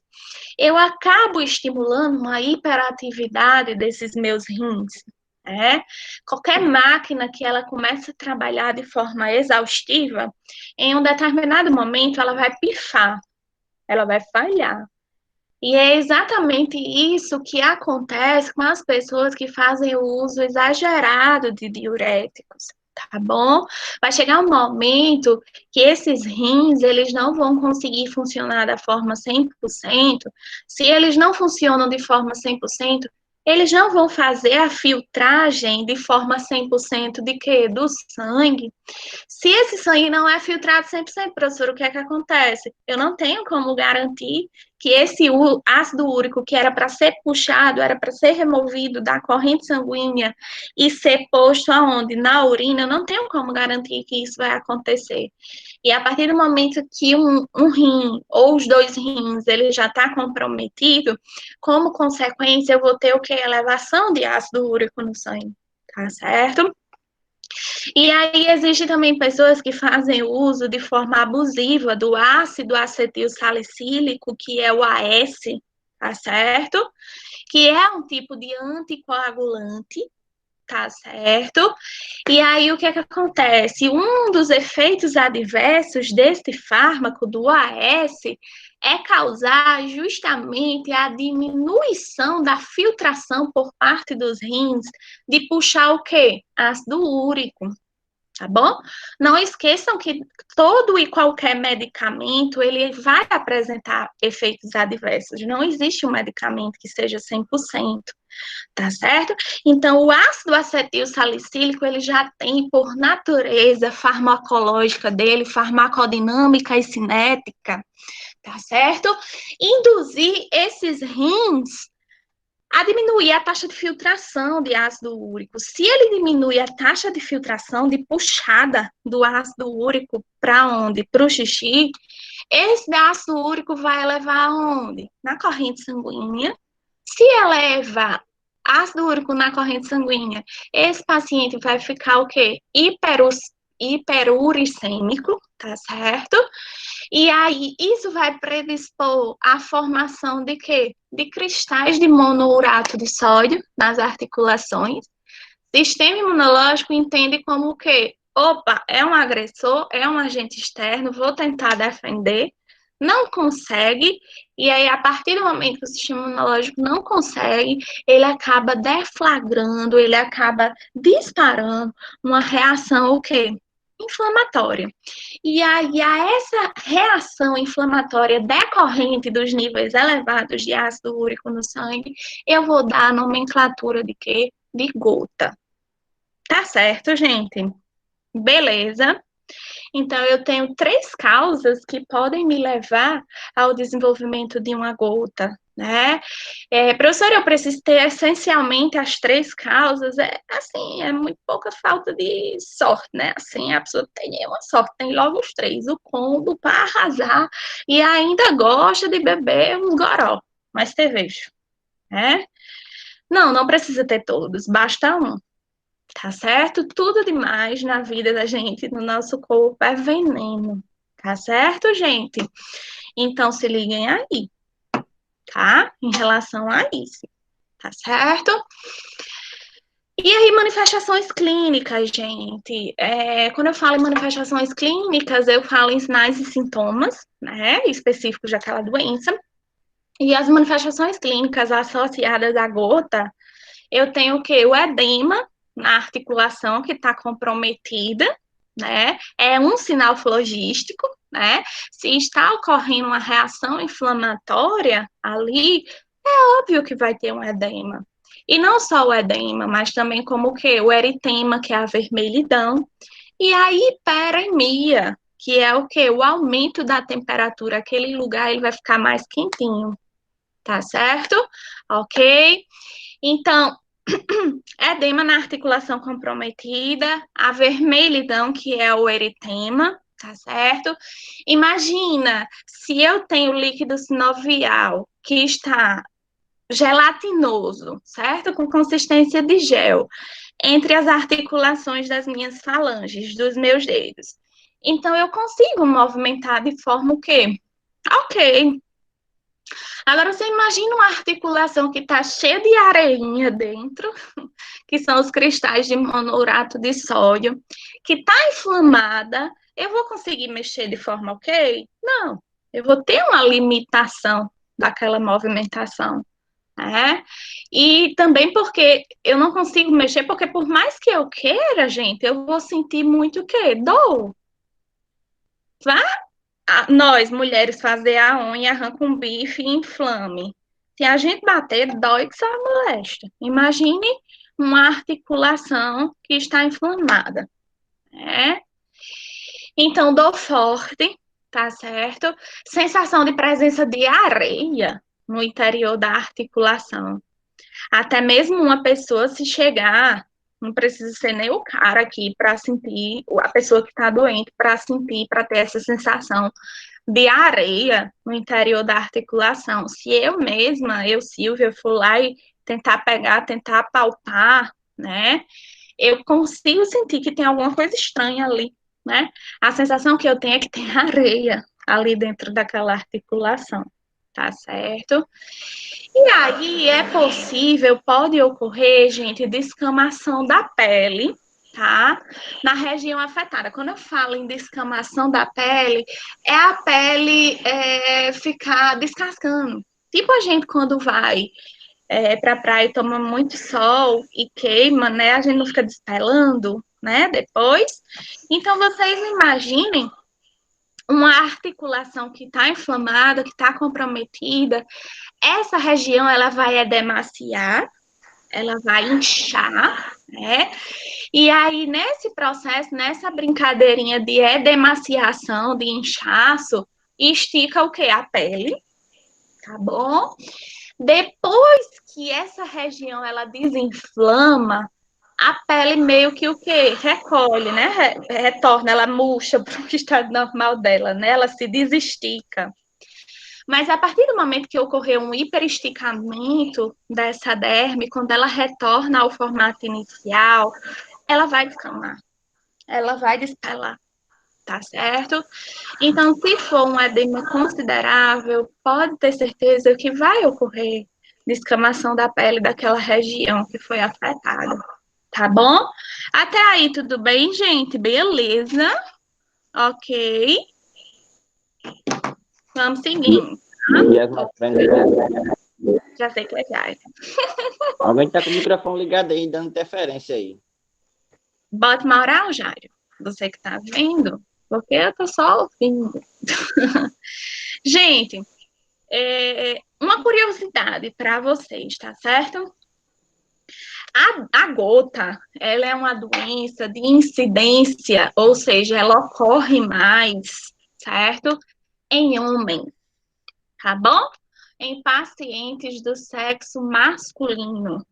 eu acabo estimulando uma hiperatividade desses meus rins. Qualquer máquina que ela comece a trabalhar de forma exaustiva, em um determinado momento ela vai pifar, ela vai falhar. E é exatamente isso que acontece com as pessoas que fazem o uso exagerado de diuréticos, tá bom? Vai chegar um momento que esses rins, eles não vão conseguir funcionar da forma 100%. Se eles não funcionam de forma 100%, eles não vão fazer a filtragem de forma 100% de quê? Do sangue. Se esse sangue não é filtrado 100%, professor, o que é que acontece? Eu não tenho como garantir que esse ácido úrico que era para ser puxado, era para ser removido da corrente sanguínea e ser posto aonde? Na urina, eu não tenho como garantir que isso vai acontecer. E a partir do momento que um rim ou os dois rins, ele já está comprometido, como consequência, eu vou ter o quê? Elevação de ácido úrico no sangue, tá certo? E aí existem também pessoas que fazem uso de forma abusiva do ácido acetil salicílico, que é o AS, tá certo? Que é um tipo de anticoagulante, tá certo? E aí o que é que acontece? Um dos efeitos adversos deste fármaco, do AS, é causar justamente a diminuição da filtração por parte dos rins de puxar o quê? Ácido úrico. Tá bom? Não esqueçam que todo e qualquer medicamento, ele vai apresentar efeitos adversos. Não existe um medicamento que seja 100%, tá certo? Então, o ácido acetil salicílico, ele já tem, por natureza farmacológica dele, farmacodinâmica e cinética, tá certo? Induzir esses rins a diminuir a taxa de filtração de ácido úrico. Se ele diminui a taxa de filtração, de puxada do ácido úrico para onde? Para o xixi, esse ácido úrico vai elevar aonde? Na corrente sanguínea. Se eleva ácido úrico na corrente sanguínea, esse paciente vai ficar o quê? Hiperuricêmico, tá certo? E aí, isso vai predispor à formação de quê? De cristais de monourato de sódio nas articulações. Sistema imunológico entende como o quê? Opa, é um agressor, é um agente externo, vou tentar defender, não consegue, e aí, a partir do momento que o sistema imunológico não consegue, ele acaba deflagrando, ele acaba disparando uma reação, o quê? Inflamatória. E aí, a essa reação inflamatória decorrente dos níveis elevados de ácido úrico no sangue, eu vou dar a nomenclatura de quê? De gota. Tá certo, gente? Beleza. Então, eu tenho 3 causas que podem me levar ao desenvolvimento de uma gota, né? Professora, eu preciso ter essencialmente as 3 causas. Assim, é muito pouca falta de sorte, né? Assim, a pessoa tem uma sorte, tem logo os 3, o combo para arrasar, e ainda gosta de beber um goró, mais cerveja, né? Não precisa ter todos, basta um. Tá certo? Tudo demais na vida da gente, no nosso corpo, é veneno. Tá certo, gente? Então, se liguem aí, tá? Em relação a isso. Tá certo? E aí, manifestações clínicas, gente. Quando eu falo em manifestações clínicas, eu falo em sinais e sintomas, né? Específicos daquela doença. E as manifestações clínicas associadas à gota, eu tenho o quê? O edema na articulação que está comprometida, né? É um sinal flogístico, né? Se está ocorrendo uma reação inflamatória ali, é óbvio que vai ter um edema. E não só o edema, mas também como o quê? O eritema, que é a vermelhidão, e a hiperemia, que é o quê? O aumento da temperatura. Aquele lugar ele vai ficar mais quentinho, tá certo? Ok? Então, edema na articulação comprometida, a vermelhidão, que é o eritema, tá certo? Imagina, se eu tenho líquido sinovial que está gelatinoso, certo? Com consistência de gel, entre as articulações das minhas falanges, dos meus dedos. Então, eu consigo movimentar de forma o quê? Ok. Agora, você imagina uma articulação que está cheia de areinha dentro, que são os cristais de monourato de sódio, que está inflamada, eu vou conseguir mexer de forma ok? Não, eu vou ter uma limitação daquela movimentação, né? E também porque eu não consigo mexer, porque por mais que eu queira, gente, eu vou sentir muito o quê? Dor. Nós, mulheres, fazer a unha, arranca um bife e inflame. Se a gente bater, dói que só molesta. Imagine uma articulação que está inflamada, né? Então, dor forte, tá certo? Sensação de presença de areia no interior da articulação. Até mesmo uma pessoa se chegar, não precisa ser nem o cara aqui para sentir, a pessoa que está doente, para sentir, para ter essa sensação de areia no interior da articulação. Se eu mesma, Silvia, for lá e tentar pegar, tentar palpar, né, eu consigo sentir que tem alguma coisa estranha ali, né? A sensação que eu tenho é que tem areia ali dentro daquela articulação, tá certo? E aí é possível, pode ocorrer, gente, descamação da pele, tá? Na região afetada. Quando eu falo em descamação da pele, é a pele ficar descascando. Tipo a gente quando vai para a praia e toma muito sol e queima, né? A gente não fica despelando, né? Depois. Então, vocês imaginem uma articulação que está inflamada, que está comprometida, essa região ela vai edemaciar, ela vai inchar, né? E aí, nesse processo, nessa brincadeirinha de edemaciação, de inchaço, estica o quê? A pele, tá bom? Depois que essa região ela desinflama, a pele meio que o quê? Recolhe, né? Retorna, ela murcha para o estado normal dela, né? Ela se desestica. Mas a partir do momento que ocorreu um hiperesticamento dessa derme, quando ela retorna ao formato inicial, ela vai descamar, ela vai despelar, tá certo? Então, se for um edema considerável, pode ter certeza que vai ocorrer descamação da pele daquela região que foi afetada, tá bom? Até aí, tudo bem, gente? Beleza? Ok. Vamos seguindo. E as mais Já sei que legal. Alguém tá com o microfone ligado aí, dando interferência aí. Bota uma oral, Jário. Você que tá vendo, porque eu tô só ouvindo. Gente, uma curiosidade para vocês, tá certo? A gota, ela é uma doença de incidência, ou seja, ela ocorre mais, certo? Em homens, tá bom? Em pacientes do sexo masculino.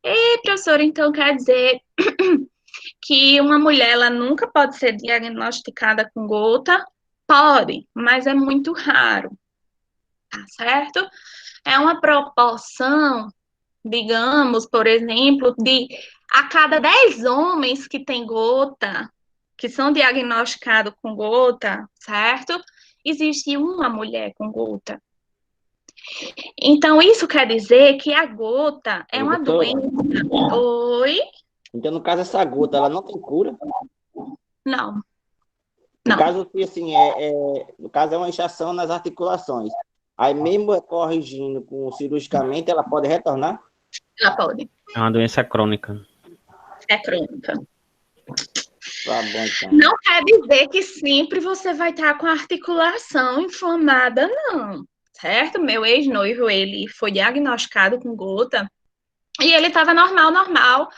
E, professora, então quer dizer que uma mulher ela nunca pode ser diagnosticada com gota? Pode, mas é muito raro, tá certo? É uma proporção, digamos, por exemplo, de a cada 10 homens que têm gota, que são diagnosticados com gota, certo? Existe uma mulher com gota. Então, isso quer dizer que a gota é uma doença. Oi? Então, no caso, essa gota, ela não tem cura? Não. No Não. caso, assim, no caso, é uma inchação nas articulações. Aí, mesmo corrigindo cirurgicamente, ela pode retornar? Ela pode. É uma doença crônica. É crônica. Tá bom, então. Não quer dizer que sempre você vai estar com a articulação inflamada, não. Certo? Meu ex-noivo, ele foi diagnosticado com gota e ele estava normal.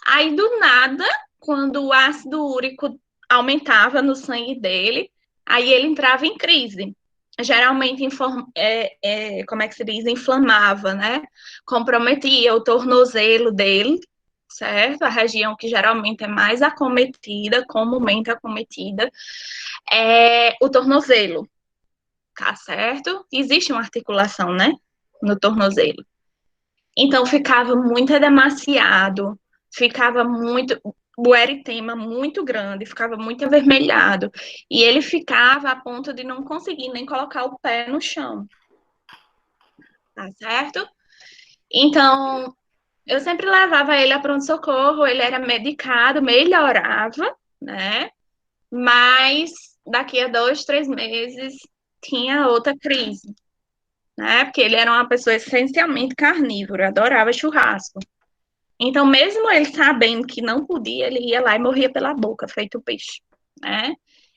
Aí, do nada, quando o ácido úrico aumentava no sangue dele, Aí ele entrava em crise. Geralmente, como é que se diz? Inflamava, né? Comprometia o tornozelo dele, certo? A região que geralmente é mais acometida, comumente acometida, é o tornozelo, tá certo? Existe uma articulação, né? No tornozelo. Então, ficava muito demasiado, ficava muito, o eritema muito grande, ficava muito avermelhado. E ele ficava a ponto de não conseguir nem colocar o pé no chão, tá certo? Então, eu sempre levava ele a pronto-socorro, ele era medicado, melhorava, né? Mas daqui a 2, 3 meses tinha outra crise, né? Porque ele era uma pessoa essencialmente carnívora, adorava churrasco. Então, mesmo ele sabendo que não podia, ele ia lá e morria pela boca, feito peixe, né?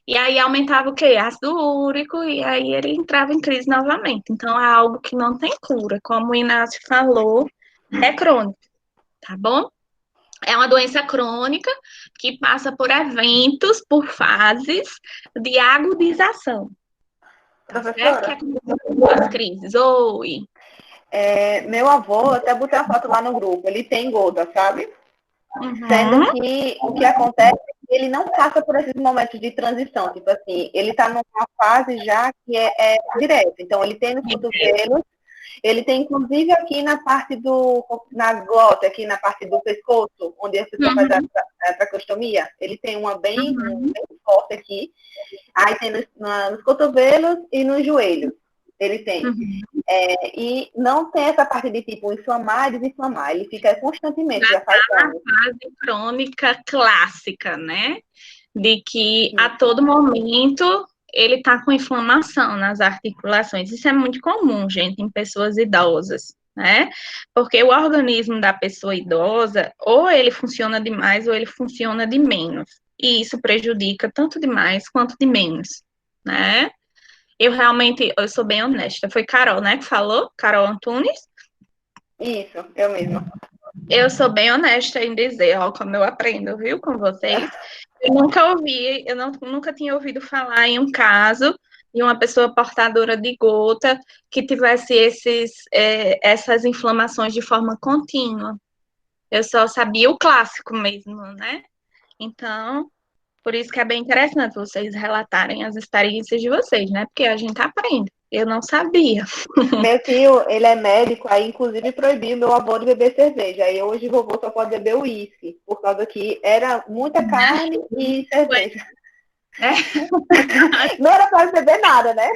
E aí aumentava o quê? Ácido úrico, e aí ele entrava em crise novamente. Então, é algo que não tem cura. Como o Inácio falou, é crônico, tá bom? É uma doença crônica que passa por eventos, por fases de agudização. Tá certo? Que Professora, é as crises. Oi. meu avô, até botei a foto lá no grupo, ele tem gota, sabe? Uhum. Sendo que o que acontece é que ele não passa por esses momentos de transição. Tipo assim, ele está numa fase já que é direto. Então, ele tem nos cotovelos, ele tem inclusive aqui na glota, aqui na parte do pescoço, onde a pessoa faz a tracostomia, ele tem uma bem forte aqui. Aí tem nos cotovelos e nos joelhos. Ele tem. E não tem essa parte de tipo inflamar e desinflamar. Ele fica constantemente, já faz anos. Fase crônica clássica, né? De que a todo momento ele tá com inflamação nas articulações. Isso é muito comum, gente, em pessoas idosas, né? Porque o organismo da pessoa idosa, ou ele funciona demais, ou ele funciona de menos. E isso prejudica tanto de mais quanto de menos, né? Eu sou bem honesta. Foi Carol, né, que falou? Carol Antunes? Isso, eu mesma. Eu sou bem honesta em dizer, ó, como eu aprendo, viu, com vocês. Eu nunca tinha ouvido falar em um caso de uma pessoa portadora de gota que tivesse essas inflamações de forma contínua. Eu só sabia o clássico mesmo, né? Então, por isso que é bem interessante vocês relatarem as experiências de vocês, né? Porque a gente aprende. Eu não sabia. Meu tio, ele é médico, aí inclusive proibiu meu avô de beber cerveja. Aí hoje o vovô só pode beber uísque, por causa que era muita carne e cerveja. Não era para beber nada, né?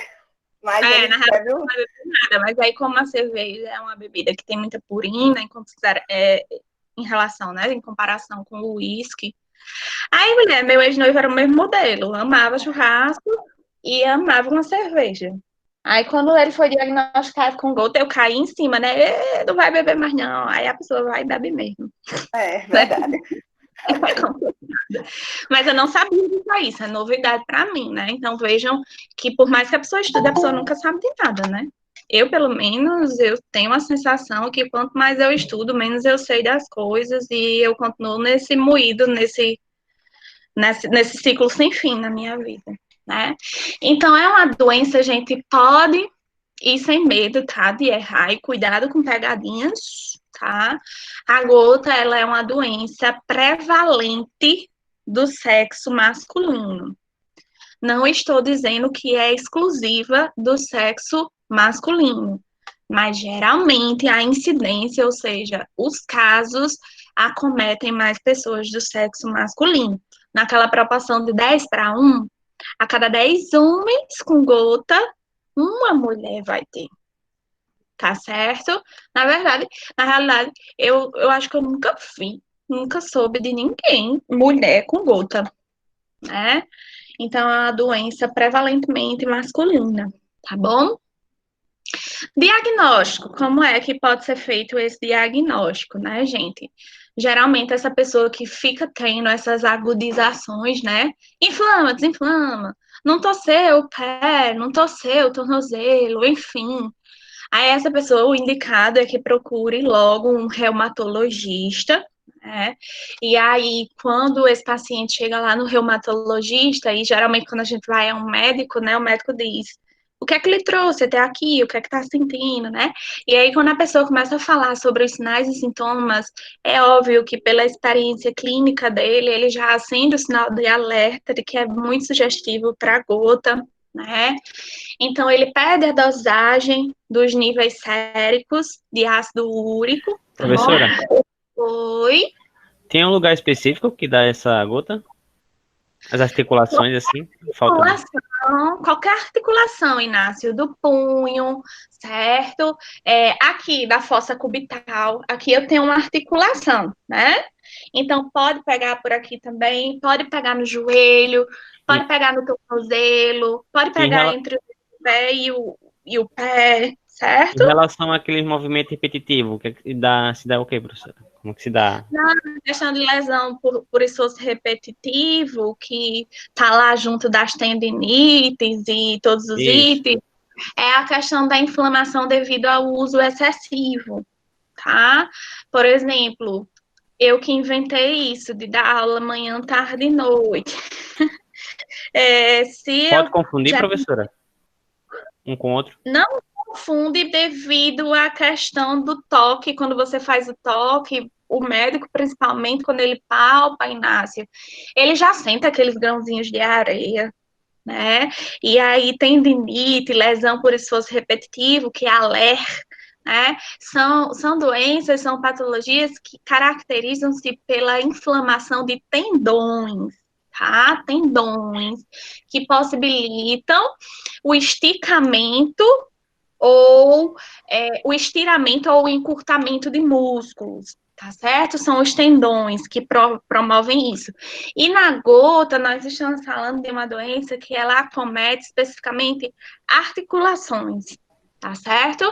Mas ele na bebe realidade, não é nada. Mas aí, como a cerveja é uma bebida que tem muita purina, em relação, né? Em comparação com o uísque. Aí, mulher, meu ex-noivo era o mesmo modelo. Amava churrasco e amava uma cerveja. Aí, quando ele foi diagnosticado com gota, eu caí em cima, né? Não vai beber mais, não. Aí a pessoa vai e bebe mesmo. É, verdade. Mas eu não sabia disso aí, isso é novidade para mim, né? Então vejam que por mais que a pessoa estude, a pessoa nunca sabe de nada, né? Eu, pelo menos, eu tenho a sensação que quanto mais eu estudo, menos eu sei das coisas e eu continuo nesse moído, nesse ciclo sem fim na minha vida, né? Então é uma doença, a gente pode ir sem medo, tá? De errar e cuidado com pegadinhas, tá? A gota, ela é uma doença prevalente do sexo masculino. Não estou dizendo que é exclusiva do sexo masculino, mas geralmente a incidência, ou seja, os casos acometem mais pessoas do sexo masculino. Naquela proporção de 10-1, a cada 10 homens com gota, uma mulher vai ter. Tá certo? Na realidade, eu acho que eu nunca soube de ninguém, mulher com gota, né? Então, é uma doença prevalentemente masculina, tá bom? Diagnóstico, como é que pode ser feito esse diagnóstico, né, gente? Geralmente, essa pessoa que fica tendo essas agudizações, né? Inflama, desinflama, não torceu o pé, não torceu o tornozelo, enfim. Aí essa pessoa, o indicado é que procure logo um reumatologista, né? E aí, quando esse paciente chega lá no reumatologista, e geralmente quando a gente vai a um médico, né, o médico diz, o que é que ele trouxe até aqui, o que é que tá sentindo, né? E aí, quando a pessoa começa a falar sobre os sinais e sintomas, é óbvio que pela experiência clínica dele, ele já acende o sinal de alerta de que é muito sugestivo para a gota, né? Então, ele pede a dosagem dos níveis séricos de ácido úrico, tá bom? Professora, Oi. tem um lugar específico que dá essa gota? As articulações, assim? Falta de... Qualquer articulação, Inácio, do punho, certo? Aqui da fossa cubital, aqui eu tenho uma articulação, né? Então, pode pegar por aqui também, pode pegar no joelho, pode pegar no tornozelo, pode Em, pegar rela- entre o pé e o pé, certo? em relação àquele movimento repetitivo, se dá o quê, professora? Como que se dá? Na questão de lesão por esforço repetitivo, que tá lá junto das tendinites e todos os Isso. itens, é a questão da inflamação devido ao uso excessivo, tá? Por exemplo, eu que inventei isso, de dar aula manhã, tarde e noite. Se Pode eu confundir, já professora? Um com o outro? não confunde devido à questão do toque, quando você faz o toque, o médico, principalmente, quando ele palpa, Inácio, ele já sente aqueles grãozinhos de areia, né? E aí tendinite, lesão por esforço repetitivo, que é a LER, né? São doenças, são patologias que caracterizam-se pela inflamação de tendões, tá? Tendões, que possibilitam o esticamento ou o estiramento ou o encurtamento de músculos, tá certo? São os tendões que promovem isso. E na gota, nós estamos falando de uma doença que ela acomete especificamente articulações, tá certo?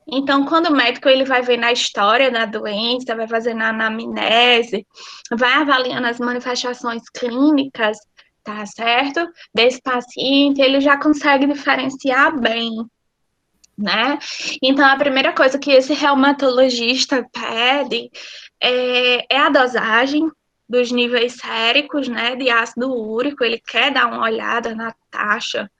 Então, quando o médico ele vai ver na história da doença, vai fazer na anamnese, vai avaliando as manifestações clínicas, tá certo? Desse paciente, ele já consegue diferenciar bem, né? Então, a primeira coisa que esse reumatologista pede é a dosagem dos níveis séricos, né, de ácido úrico. Ele quer dar uma olhada na taxa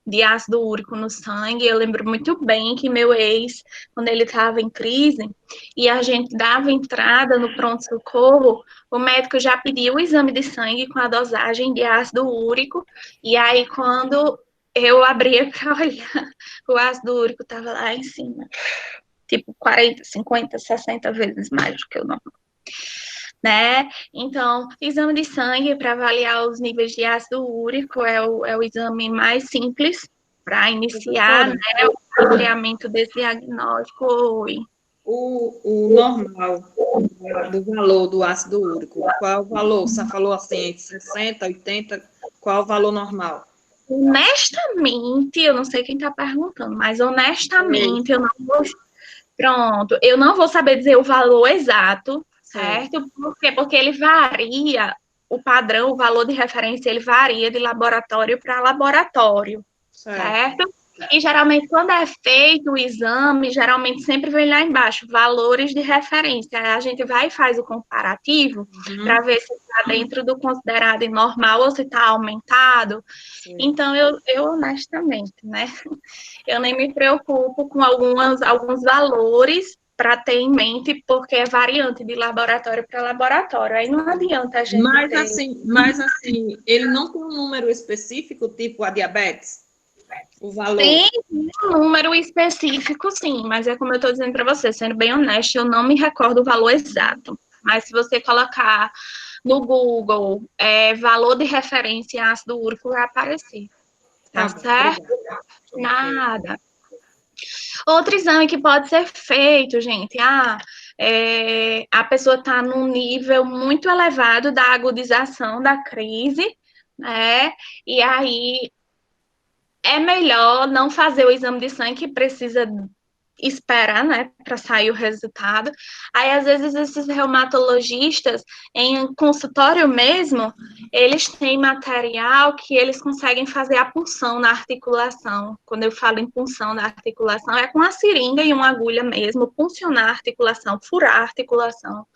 de ácido úrico no sangue. Eu lembro muito bem que meu ex, quando ele estava em crise, e a gente dava entrada no pronto-socorro, o médico já pediu o exame de sangue com a dosagem de ácido úrico, e aí quando eu abria para olhar, o ácido úrico estava lá em cima, tipo 40, 50, 60 vezes mais do que o normal, né? Então, exame de sangue para avaliar os níveis de ácido úrico é o exame mais simples para iniciar, né, o rastreamento desse diagnóstico. Oi. O normal do valor do ácido úrico, qual o valor? Você falou assim, 60, 80, qual o valor normal? Honestamente, eu não sei quem está perguntando, mas honestamente, eu não vou. Pronto, eu não vou saber dizer o valor exato, certo? Por quê? Porque ele varia, o padrão, o valor de referência, ele varia de laboratório para laboratório, certo? E geralmente, quando é feito o exame, geralmente sempre vem lá embaixo, valores de referência. Aí a gente vai e faz o comparativo para ver se está dentro do considerado normal ou se está aumentado. Então, eu honestamente, né? Eu nem me preocupo com alguns valores para ter em mente, porque é variante de laboratório para laboratório. Aí não adianta a gente Mas assim, ele não tem um número específico, tipo a diabetes? O valor? Tem um número específico, sim, mas é como eu estou dizendo para você, sendo bem honesta, eu não me recordo o valor exato. Mas se você colocar no Google valor de referência em ácido úrico, vai aparecer. Tá certo? Nada. Outro exame que pode ser feito, gente, a pessoa está num nível muito elevado da agudização da crise, né? E aí é melhor não fazer o exame de sangue, que precisa esperar, né, para sair o resultado. Aí, às vezes, esses reumatologistas, em consultório mesmo, eles têm material que eles conseguem fazer a punção na articulação. Quando eu falo em punção na articulação, é com a seringa e uma agulha mesmo, puncionar a articulação, furar a articulação,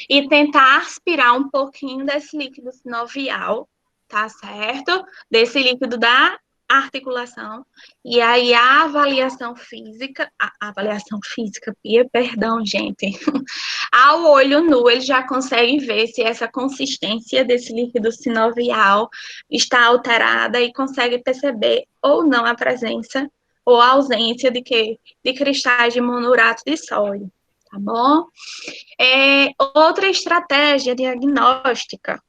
e tentar aspirar um pouquinho desse líquido sinovial, tá certo? Desse líquido da articulação, e aí a avaliação física, Pia, perdão, gente, ao olho nu, ele já consegue ver se essa consistência desse líquido sinovial está alterada e consegue perceber ou não a presença ou a ausência de cristais de monourato de sódio, tá bom? Outra estratégia diagnóstica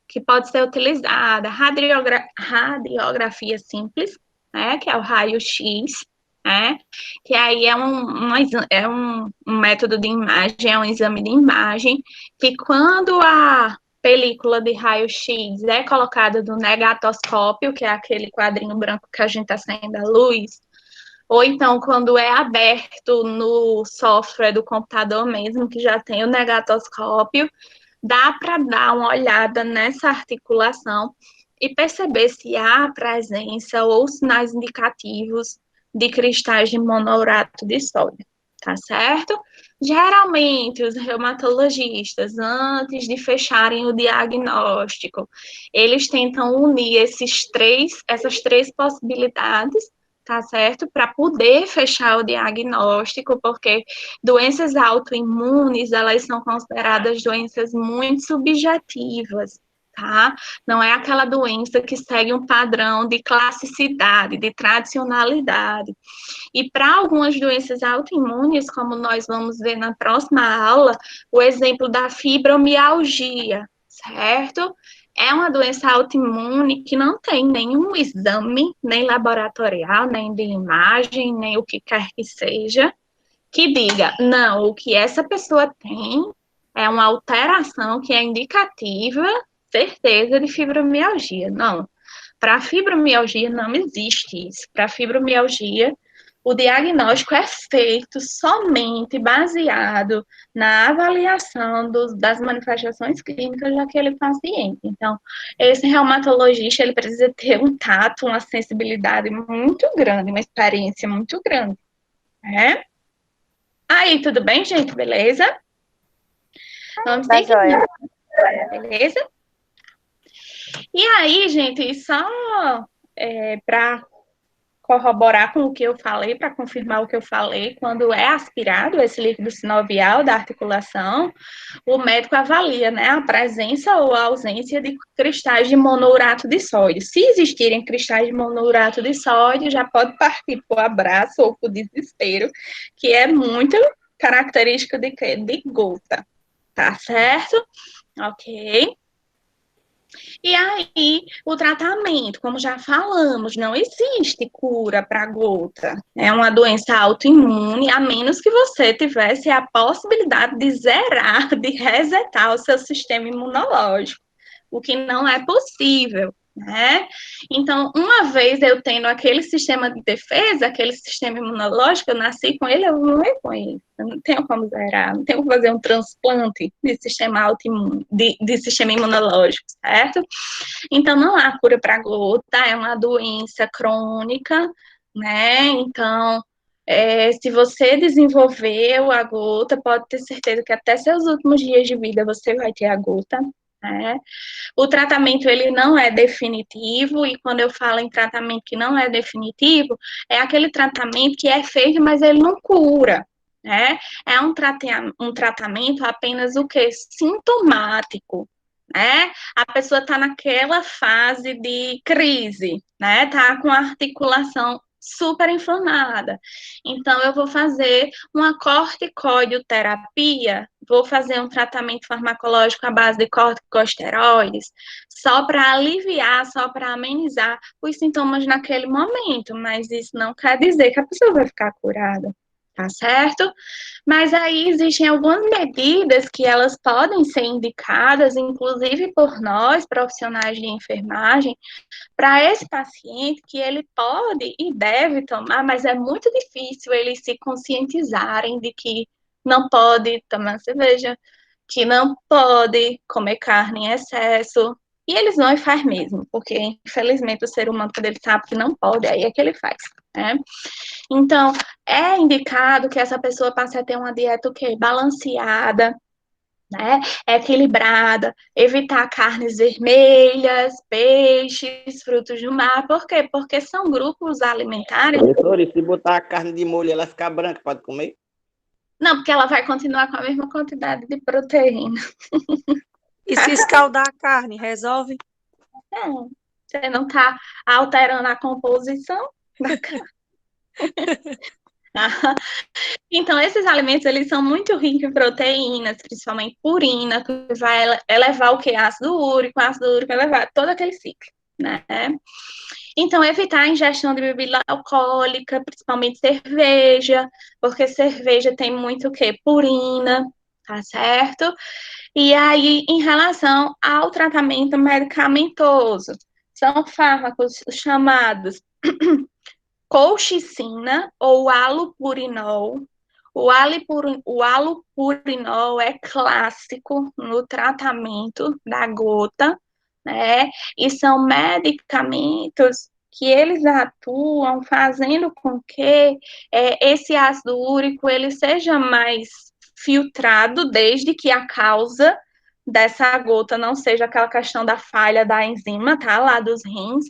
que pode ser utilizada, radiografia simples, né, que é o raio-x, né, que aí é um método de imagem, é um exame de imagem, que quando a película de raio-x é colocada no negatoscópio, que é aquele quadrinho branco que a gente acende a luz, ou então quando é aberto no software do computador mesmo, que já tem o negatoscópio, dá para dar uma olhada nessa articulação e perceber se há presença ou sinais indicativos de cristais de monourato de sódio, tá certo? Geralmente, os reumatologistas, antes de fecharem o diagnóstico, eles tentam unir essas três possibilidades, tá certo? Para poder fechar o diagnóstico, porque doenças autoimunes, elas são consideradas doenças muito subjetivas, tá? Não é aquela doença que segue um padrão de classicidade, de tradicionalidade. E para algumas doenças autoimunes, como nós vamos ver na próxima aula, o exemplo da fibromialgia, certo? É uma doença autoimune que não tem nenhum exame, nem laboratorial, nem de imagem, nem o que quer que seja, que diga, não, o que essa pessoa tem é uma alteração que é indicativa, certeza, de fibromialgia. Não. Para fibromialgia não existe isso. Para fibromialgia, o diagnóstico é feito somente baseado na avaliação das manifestações clínicas daquele paciente. Então, esse reumatologista, ele precisa ter um tato, uma sensibilidade muito grande, uma experiência muito grande, né? Aí, tudo bem, gente? Beleza? Vamos Tá seguir. joia. Beleza? E aí, gente, só para corroborar com o que eu falei, para confirmar o que eu falei, quando é aspirado esse líquido sinovial da articulação, o médico avalia, né, a presença ou a ausência de cristais de monourato de sódio. Se existirem cristais de monourato de sódio, já pode partir para o abraço ou para o desespero, que é muito característico de gota, tá certo? Ok? E aí, o tratamento, como já falamos, não existe cura para gota. É uma doença autoimune, a menos que você tivesse a possibilidade de zerar, de resetar o seu sistema imunológico, o que não é possível, né? Então, uma vez eu tendo aquele sistema de defesa, aquele sistema imunológico, eu nasci com ele, eu não vou com ele. Eu não tenho como zerar, não tenho como fazer um transplante de sistema autoimune, de sistema imunológico, certo? Então, não há cura para gota, é uma doença crônica, né? Então, se você desenvolveu a gota, pode ter certeza que até seus últimos dias de vida você vai ter a gota, né? O tratamento, ele não é definitivo, e quando eu falo em tratamento que não é definitivo, é aquele tratamento que é feito, mas ele não cura, né? É um tratamento apenas o quê? Sintomático, né? A pessoa está naquela fase de crise, né? Tá com a articulação super inflamada. Então, eu vou fazer uma corticoidioterapia, vou fazer um tratamento farmacológico à base de corticosteroides, só para aliviar, só para amenizar os sintomas naquele momento, mas isso não quer dizer que a pessoa vai ficar curada, tá certo? Mas aí existem algumas medidas que elas podem ser indicadas, inclusive por nós, profissionais de enfermagem, para esse paciente que ele pode e deve tomar, mas é muito difícil eles se conscientizarem de que não pode tomar cerveja, que não pode comer carne em excesso, e eles vão e faz mesmo, porque infelizmente o ser humano, quando ele sabe que não pode, aí é que ele faz, né? Então, é indicado que essa pessoa passe a ter uma dieta o quê? Balanceada, né? Equilibrada, evitar carnes vermelhas, peixes, frutos do mar. Por quê? Porque são grupos alimentares. Professor, e se botar a carne de molho, ela ficar branca, pode comer? Não, porque ela vai continuar com a mesma quantidade de proteína. E se escaldar a carne, resolve? Não, você não está alterando a composição da carne. Então, esses alimentos, eles são muito ricos em proteínas, principalmente purina, que vai elevar o que? Ácido úrico elevar todo aquele ciclo, né? Então, evitar a ingestão de bebida alcoólica, principalmente cerveja, porque cerveja tem muito o quê? Purina, tá certo? E aí, em relação ao tratamento medicamentoso, são fármacos chamados colchicina ou allopurinol. O allopurinol é clássico no tratamento da gota, né? E são medicamentos que eles atuam fazendo com que esse ácido úrico ele seja mais filtrado, desde que a causa dessa gota não seja aquela questão da falha da enzima, tá? Lá dos rins,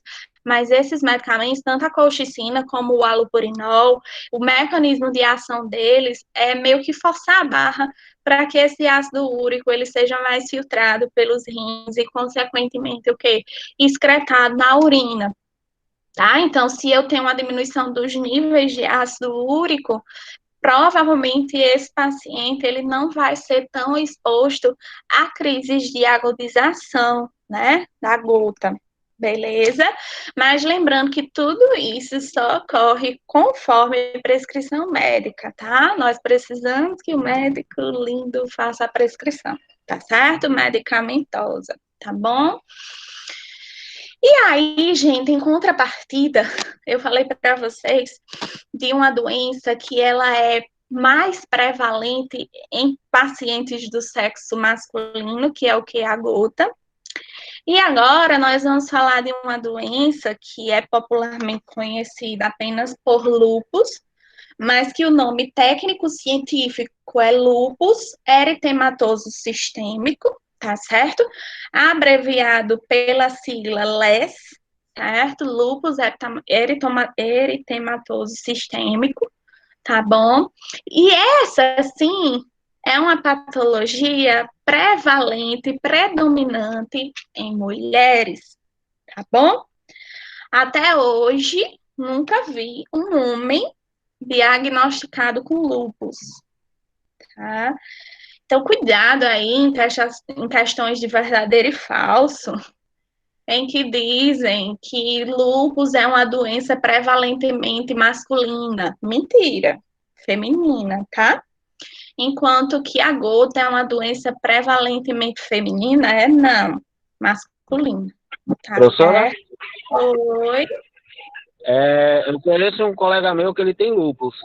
mas esses medicamentos, tanto a colchicina como o allopurinol, o mecanismo de ação deles é meio que forçar a barra para que esse ácido úrico ele seja mais filtrado pelos rins e, consequentemente, o quê? Excretado na urina. Tá? Então, se eu tenho uma diminuição dos níveis de ácido úrico, provavelmente esse paciente ele não vai ser tão exposto a crises de agonização, né, da gota. Beleza? Mas lembrando que tudo isso só ocorre conforme prescrição médica, tá? Nós precisamos que o médico lindo faça a prescrição, tá certo? Medicamentosa, tá bom? E aí, gente, em contrapartida, eu falei para vocês de uma doença que ela é mais prevalente em pacientes do sexo masculino, que é o que? A gota. E agora nós vamos falar de uma doença que é popularmente conhecida apenas por lúpus, mas que o nome técnico científico é lúpus eritematoso sistêmico, tá certo? Abreviado pela sigla LES, certo? Lúpus eritematoso sistêmico, tá bom? E essa, sim, é uma patologia prevalente, predominante em mulheres, tá bom? Até hoje, nunca vi um homem diagnosticado com lúpus, tá? Então, cuidado aí em questões de verdadeiro e falso, em que dizem que lúpus é uma doença prevalentemente masculina. Mentira, feminina, tá? Enquanto que a gota é uma doença prevalentemente feminina, não, masculina. Tá? Professora? Oi. Eu conheço um colega meu que ele tem lúpus.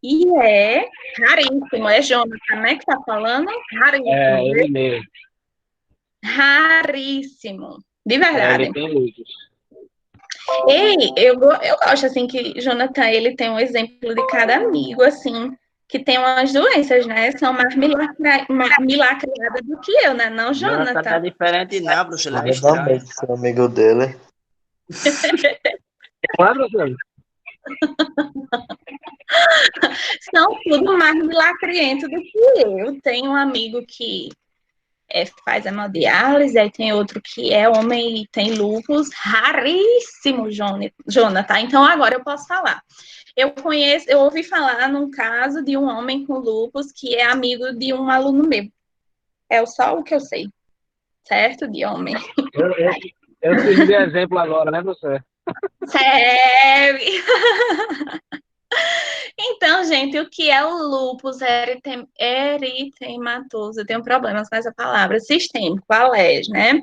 E é raríssimo, é Jonathan, né, que tá falando? Raríssimo. Ele mesmo. Raríssimo, de verdade. Ele tem lúpus. Ei, eu gosto, assim, que Jonathan, ele tem um exemplo de cada amigo, assim, que tem umas doenças, né? São mais milacradas do que eu, né? Não, Jonathan? Tá diferente não, bruxa. Ele é Eu também estranho. sou amigo dele. Claro, professor. São tudo mais milacriento do que eu. Tenho um amigo que faz hemodiálise, aí tem outro que é homem e tem lúpus. Raríssimo, Jonathan. Então, agora eu posso falar. Eu ouvi falar num caso de um homem com lúpus que é amigo de um aluno meu. É só o que eu sei, certo? De homem. Eu sirvo de exemplo agora, né, professor? Sério? Então, gente, o que é o lúpus eritematoso? Eu tenho problemas com essa palavra. Sistêmico, ALES, né?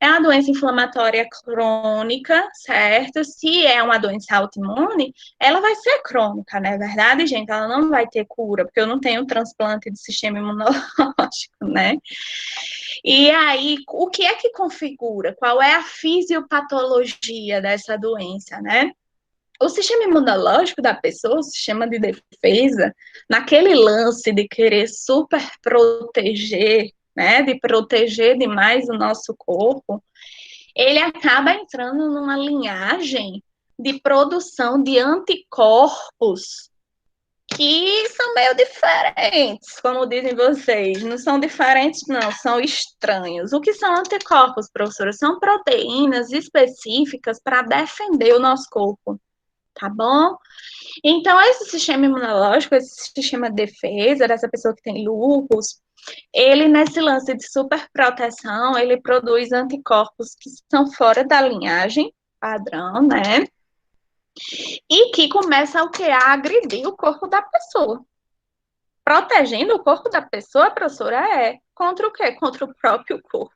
É uma doença inflamatória crônica, certo? Se é uma doença autoimune, ela vai ser crônica, não é verdade, gente? Ela não vai ter cura, porque eu não tenho transplante do sistema imunológico, né? E aí, o que é que configura? Qual é a fisiopatologia dessa doença, né? O sistema imunológico da pessoa, o sistema de defesa, naquele lance de querer super proteger, né, de proteger demais o nosso corpo, ele acaba entrando numa linhagem de produção de anticorpos que são meio diferentes, como dizem vocês. Não são diferentes, não, são estranhos. O que são anticorpos, professora? São proteínas específicas para defender o nosso corpo, tá bom? Então, esse sistema imunológico, esse sistema de defesa dessa pessoa que tem lúpus, ele, nesse lance de superproteção, ele produz anticorpos que são fora da linhagem padrão, né? E que começa o quê? A agredir o corpo da pessoa. Protegendo o corpo da pessoa, professora, contra o quê? Contra o próprio corpo.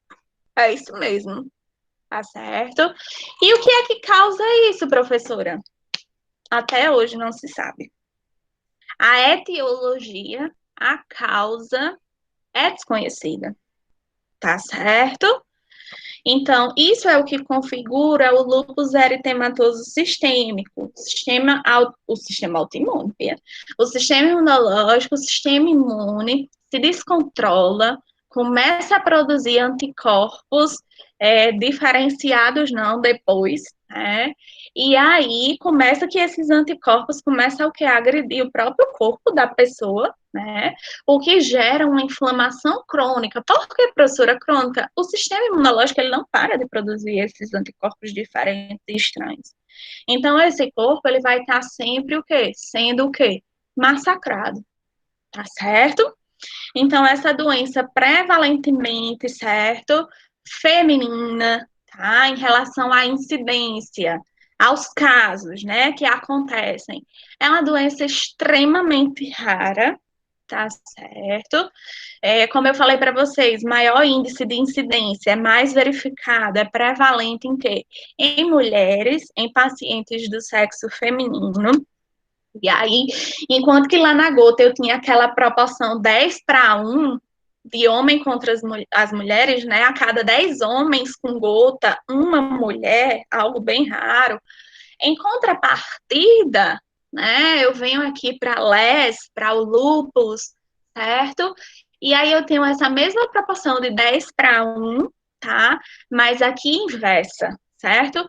É isso mesmo. Tá certo? E o que é que causa isso, professora? Até hoje não se sabe. A etiologia, a causa é desconhecida. Tá certo? Então, isso é o que configura o lúpus eritematoso sistêmico, o sistema autoimune. O sistema imunológico, o sistema imune se descontrola, começa a produzir anticorpos diferenciados, não, depois, né? E aí começa que esses anticorpos começam o que? A agredir o próprio corpo da pessoa, né? O que gera uma inflamação crônica. Por que, professora, crônica? O sistema imunológico, ele não para de produzir esses anticorpos diferentes e estranhos. Então, esse corpo, ele vai estar sempre o quê? Sendo o quê? Massacrado. Tá certo? Então, essa doença prevalentemente, certo? Feminina, tá? Em relação à incidência, aos casos, né, que acontecem. É uma doença extremamente rara, tá certo? Como eu falei para vocês, maior índice de incidência, é mais verificado, é prevalente em quê? Em mulheres, em pacientes do sexo feminino. E aí, enquanto que lá na gota eu tinha aquela proporção 10:1 de homem contra as mulheres, né? A cada 10 homens com gota, uma mulher, algo bem raro. Em contrapartida, né? Eu venho aqui para LES, para o lúpus, certo? E aí eu tenho essa mesma proporção de 10:1, tá? Mas aqui inversa, certo?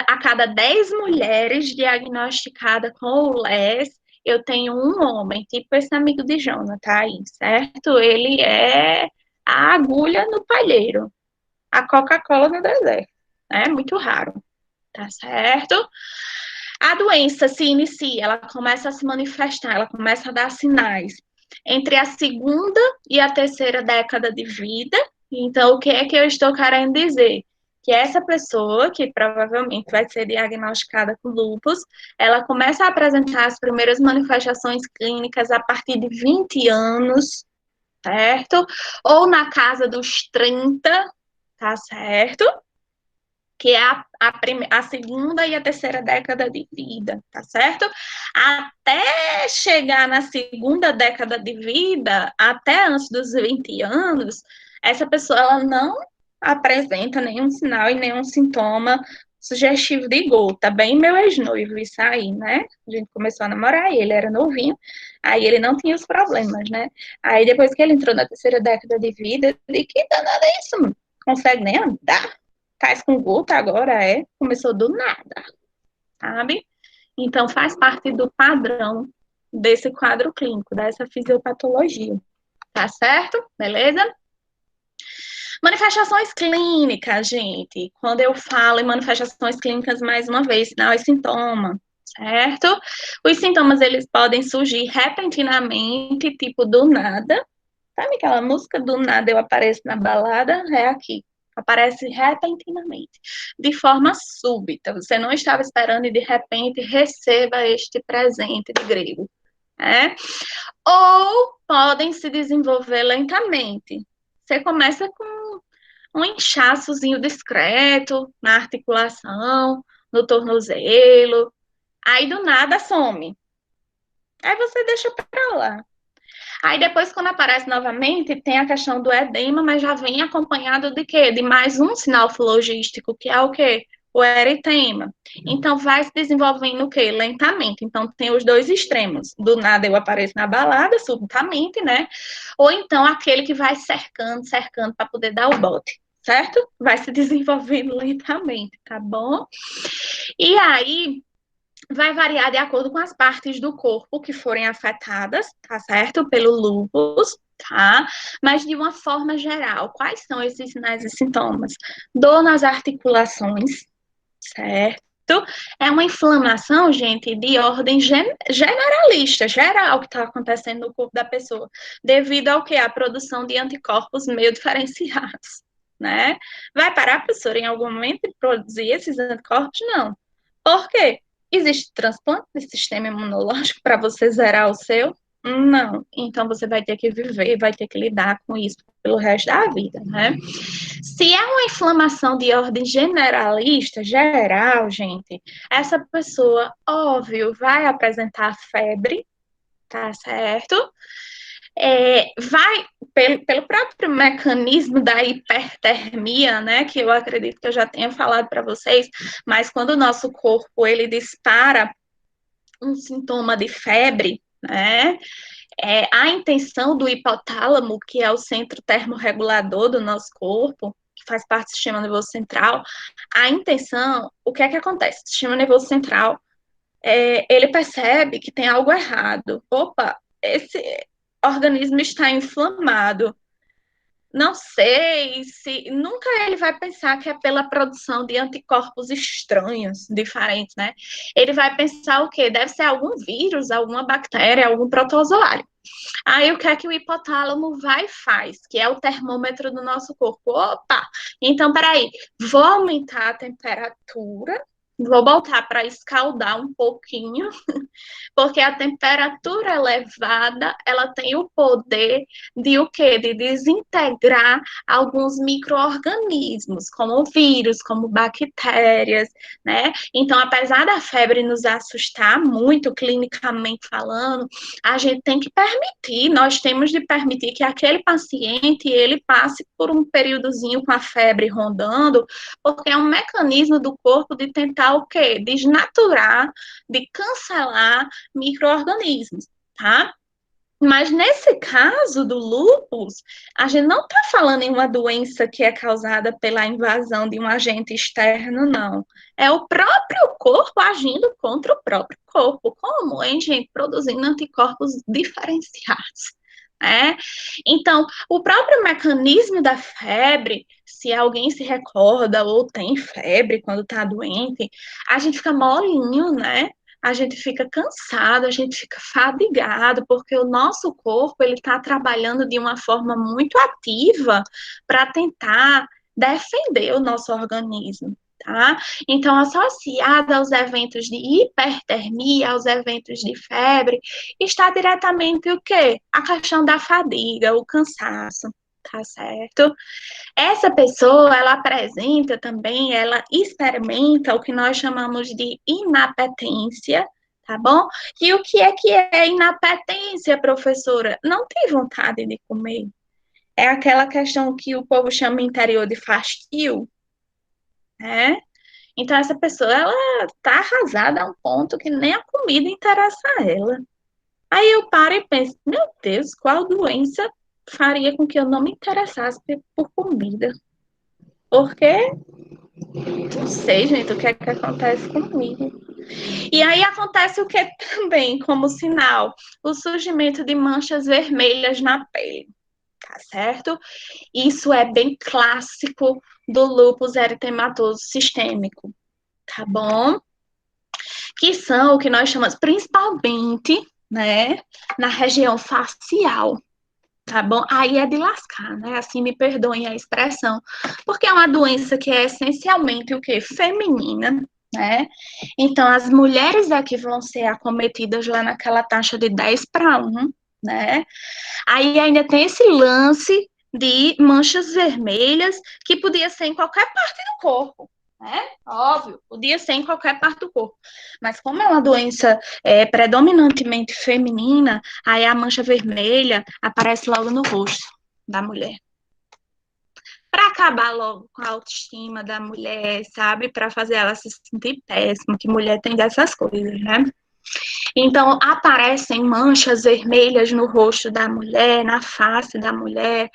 A cada 10 mulheres diagnosticadas com o LES, eu tenho um homem, tipo esse amigo de Jonathan, tá aí, certo? Ele é a agulha no palheiro, a Coca-Cola no deserto, né? Muito raro, tá certo? A doença se inicia, ela começa a se manifestar, ela começa a dar sinais entre a segunda e a terceira década de vida. Então, o que é que eu estou querendo dizer? Que essa pessoa, que provavelmente vai ser diagnosticada com lúpus, ela começa a apresentar as primeiras manifestações clínicas a partir de 20 anos, certo? Ou na casa dos 30, tá certo? Que é a segunda e a terceira década de vida, tá certo? Até chegar na segunda década de vida, até antes dos 20 anos, essa pessoa ela não apresenta nenhum sinal e nenhum sintoma sugestivo de gota. Bem meu ex-noivo, isso aí, né? A gente começou a namorar, ele era novinho, aí ele não tinha os problemas, né? Aí depois que ele entrou na terceira década de vida, eu disse, que danada é isso? Não consegue nem andar? Faz com gota agora, começou do nada, sabe? Então, faz parte do padrão desse quadro clínico, dessa fisiopatologia, tá certo? Beleza? Manifestações clínicas, gente. Quando eu falo em manifestações clínicas, mais uma vez, sinal e sintoma, certo? Os sintomas, eles podem surgir repentinamente, tipo do nada. Sabe aquela música do nada eu apareço na balada? É aqui. aparece repentinamente, de forma súbita. Você não estava esperando e, de repente, receba este presente de grego, né? Ou podem se desenvolver lentamente. Você começa com um inchaçozinho discreto na articulação, no tornozelo, aí do nada some. Aí você deixa para lá. Aí depois, quando aparece novamente, tem a questão do edema, mas já vem acompanhado de quê? De mais um sinal flogístico, que é o quê? O eritema. Então, vai se desenvolvendo o quê? Lentamente. Então, tem os dois extremos. Do nada eu apareço na balada, subitamente, né? Ou então, aquele que vai cercando, cercando, para poder dar o bote, certo? Vai se desenvolvendo lentamente, tá bom? E aí, vai variar de acordo com as partes do corpo que forem afetadas, tá certo? Pelo lúpus, tá? Mas de uma forma geral, quais são esses sinais e sintomas? Dor nas articulações, certo? É uma inflamação, gente, de ordem generalista, geral, que está acontecendo no corpo da pessoa, devido ao que? A produção de anticorpos meio diferenciados, né? Vai parar, professora, em algum momento de produzir esses anticorpos? Não. Por quê? Existe transplante de sistema imunológico para você zerar o seu? Não. Então você vai ter que viver, vai ter que lidar com isso pelo resto da vida, né? Se é uma inflamação de ordem generalista, geral, gente, essa pessoa, óbvio, vai apresentar febre, tá certo? Vai, pelo próprio mecanismo da hipertermia, né, que eu acredito que eu já tenha falado para vocês, mas quando o nosso corpo, ele dispara um sintoma de febre, né, a intenção do hipotálamo, que é o centro termorregulador do nosso corpo, que faz parte do sistema nervoso central, a intenção, o que é que acontece? O sistema nervoso central, ele percebe que tem algo errado. Opa, esse organismo está inflamado. Não sei se nunca ele vai pensar que é pela produção de anticorpos estranhos, diferentes, né? Ele vai pensar o quê? Deve ser algum vírus, alguma bactéria, algum protozoário. Aí o que é que o hipotálamo vai e faz? Que é o termômetro do nosso corpo. Opa! Então, peraí, vou aumentar a temperatura, vou botar para escaldar um pouquinho, porque a temperatura elevada, ela tem o poder de o quê? De desintegrar alguns micro-organismos, como vírus, como bactérias, né? Então, apesar da febre nos assustar muito, clinicamente falando, a gente tem que permitir, nós temos de permitir que aquele paciente, ele passe por um períodozinho com a febre rondando, porque é um mecanismo do corpo de tentar o quê? Desnaturar, de cancelar micro-organismos, tá? Mas nesse caso do lúpus, a gente não está falando em uma doença que é causada pela invasão de um agente externo, não. É o próprio corpo agindo contra o próprio corpo. Como, hein, gente? Produzindo anticorpos diferenciados. Então, o próprio mecanismo da febre, se alguém se recorda ou tem febre quando está doente, a gente fica molinho, né? A gente fica cansado, a gente fica fadigado, porque o nosso corpo ele está trabalhando de uma forma muito ativa para tentar defender o nosso organismo, tá? Então, associado aos eventos de hipertermia, aos eventos de febre, está diretamente o quê? A questão da fadiga, o cansaço, tá certo? Essa pessoa, ela apresenta também, ela experimenta o que nós chamamos de inapetência, tá bom? E o que é inapetência, professora? Não tem vontade de comer. É aquela questão que o povo chama interior de fastio, né? Então, essa pessoa, ela tá arrasada a um ponto que nem a comida interessa a ela. Aí eu paro e penso, meu Deus, qual doença faria com que eu não me interessasse por comida? Porque, não sei, gente, o que é que acontece comigo. E aí acontece o que também, como sinal, o surgimento de manchas vermelhas na pele, tá certo? Isso é bem clássico do lúpus eritematoso sistêmico, tá bom? Que são o que nós chamamos, principalmente, né, na região facial, tá bom? Aí é de lascar, né? Assim, me perdoem a expressão, porque é uma doença que é essencialmente o quê? Feminina, né? Então, as mulheres é que vão ser acometidas lá naquela taxa de 10-1, né? Aí ainda tem esse lance de manchas vermelhas, que podia ser em qualquer parte do corpo, né? Óbvio, podia ser em qualquer parte do corpo. Mas como é uma doença predominantemente feminina, aí a mancha vermelha aparece logo no rosto da mulher. Para acabar logo com a autoestima da mulher, sabe? Para fazer ela se sentir péssima, que mulher tem dessas coisas, né? Então, aparecem manchas vermelhas no rosto da mulher, na face da mulher,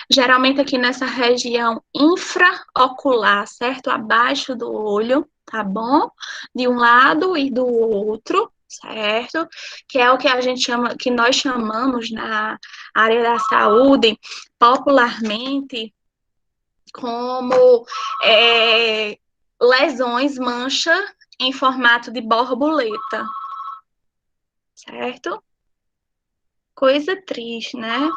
geralmente aqui nessa região infraocular, certo? Abaixo do olho, tá bom? De um lado e do outro, certo? Que é o que a gente chama, que nós chamamos na área da saúde, popularmente, como lesões mancha em formato de borboleta, certo? Coisa triste, né?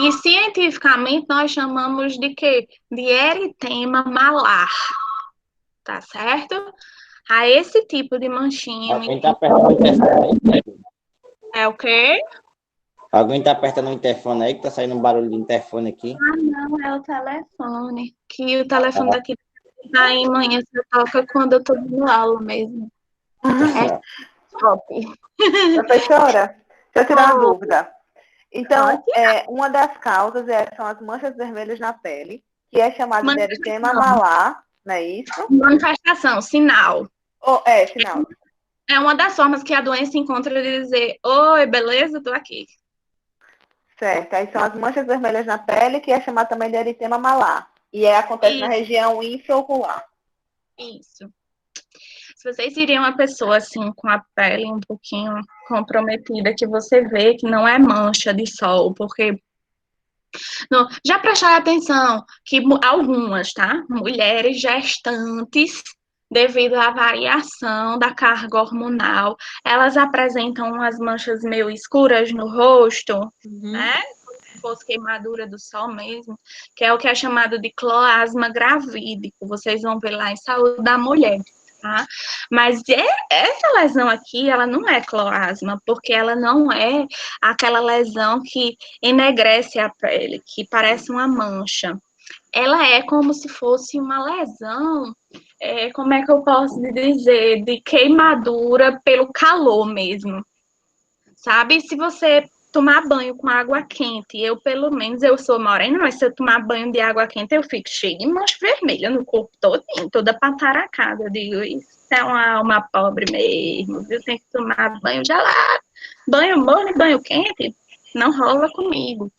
E cientificamente nós chamamos de quê? De eritema malar, tá certo? A esse tipo de manchinha. Alguém tá apertando o interfone aí? É o quê? Alguém tá apertando o interfone aí, que tá saindo um barulho de interfone aqui. Ah, não, é o telefone. Que o telefone daqui tá em manhã, você toca quando eu tô dando aula mesmo. É top. Professora, deixa eu tirar uma dúvida. Então, uma das causas são as manchas vermelhas na pele, que é chamada de eritema malar, não é isso? Manifestação, sinal. Sinal. É uma das formas que a doença encontra de dizer, oi, beleza? Tô aqui. Certo, aí são as manchas vermelhas na pele, que é chamada também de eritema malar. E acontece na região infraocular. Isso. Se vocês viriam uma pessoa assim, com a pele um pouquinho comprometida, que você vê que não é mancha de sol, porque não, já prestaram atenção que algumas, tá? Mulheres gestantes, devido à variação da carga hormonal, elas apresentam umas manchas meio escuras no rosto, né? Se fosse queimadura do sol mesmo, que é o que é chamado de cloasma gravídico. Vocês vão ver lá em Saúde da Mulher. Tá? Mas essa lesão aqui, ela não é cloasma, porque ela não é aquela lesão que enegrece a pele, que parece uma mancha. Ela é como se fosse uma lesão, como é que eu posso dizer, de queimadura pelo calor mesmo, sabe? Se você tomar banho com água quente, pelo menos, eu sou morena, mas se eu tomar banho de água quente, eu fico cheia de mancha vermelha no corpo todo, toda pataracada. Eu digo, isso é uma alma pobre mesmo, viu? Tem que tomar banho gelado. Banho morno e banho quente não rola comigo.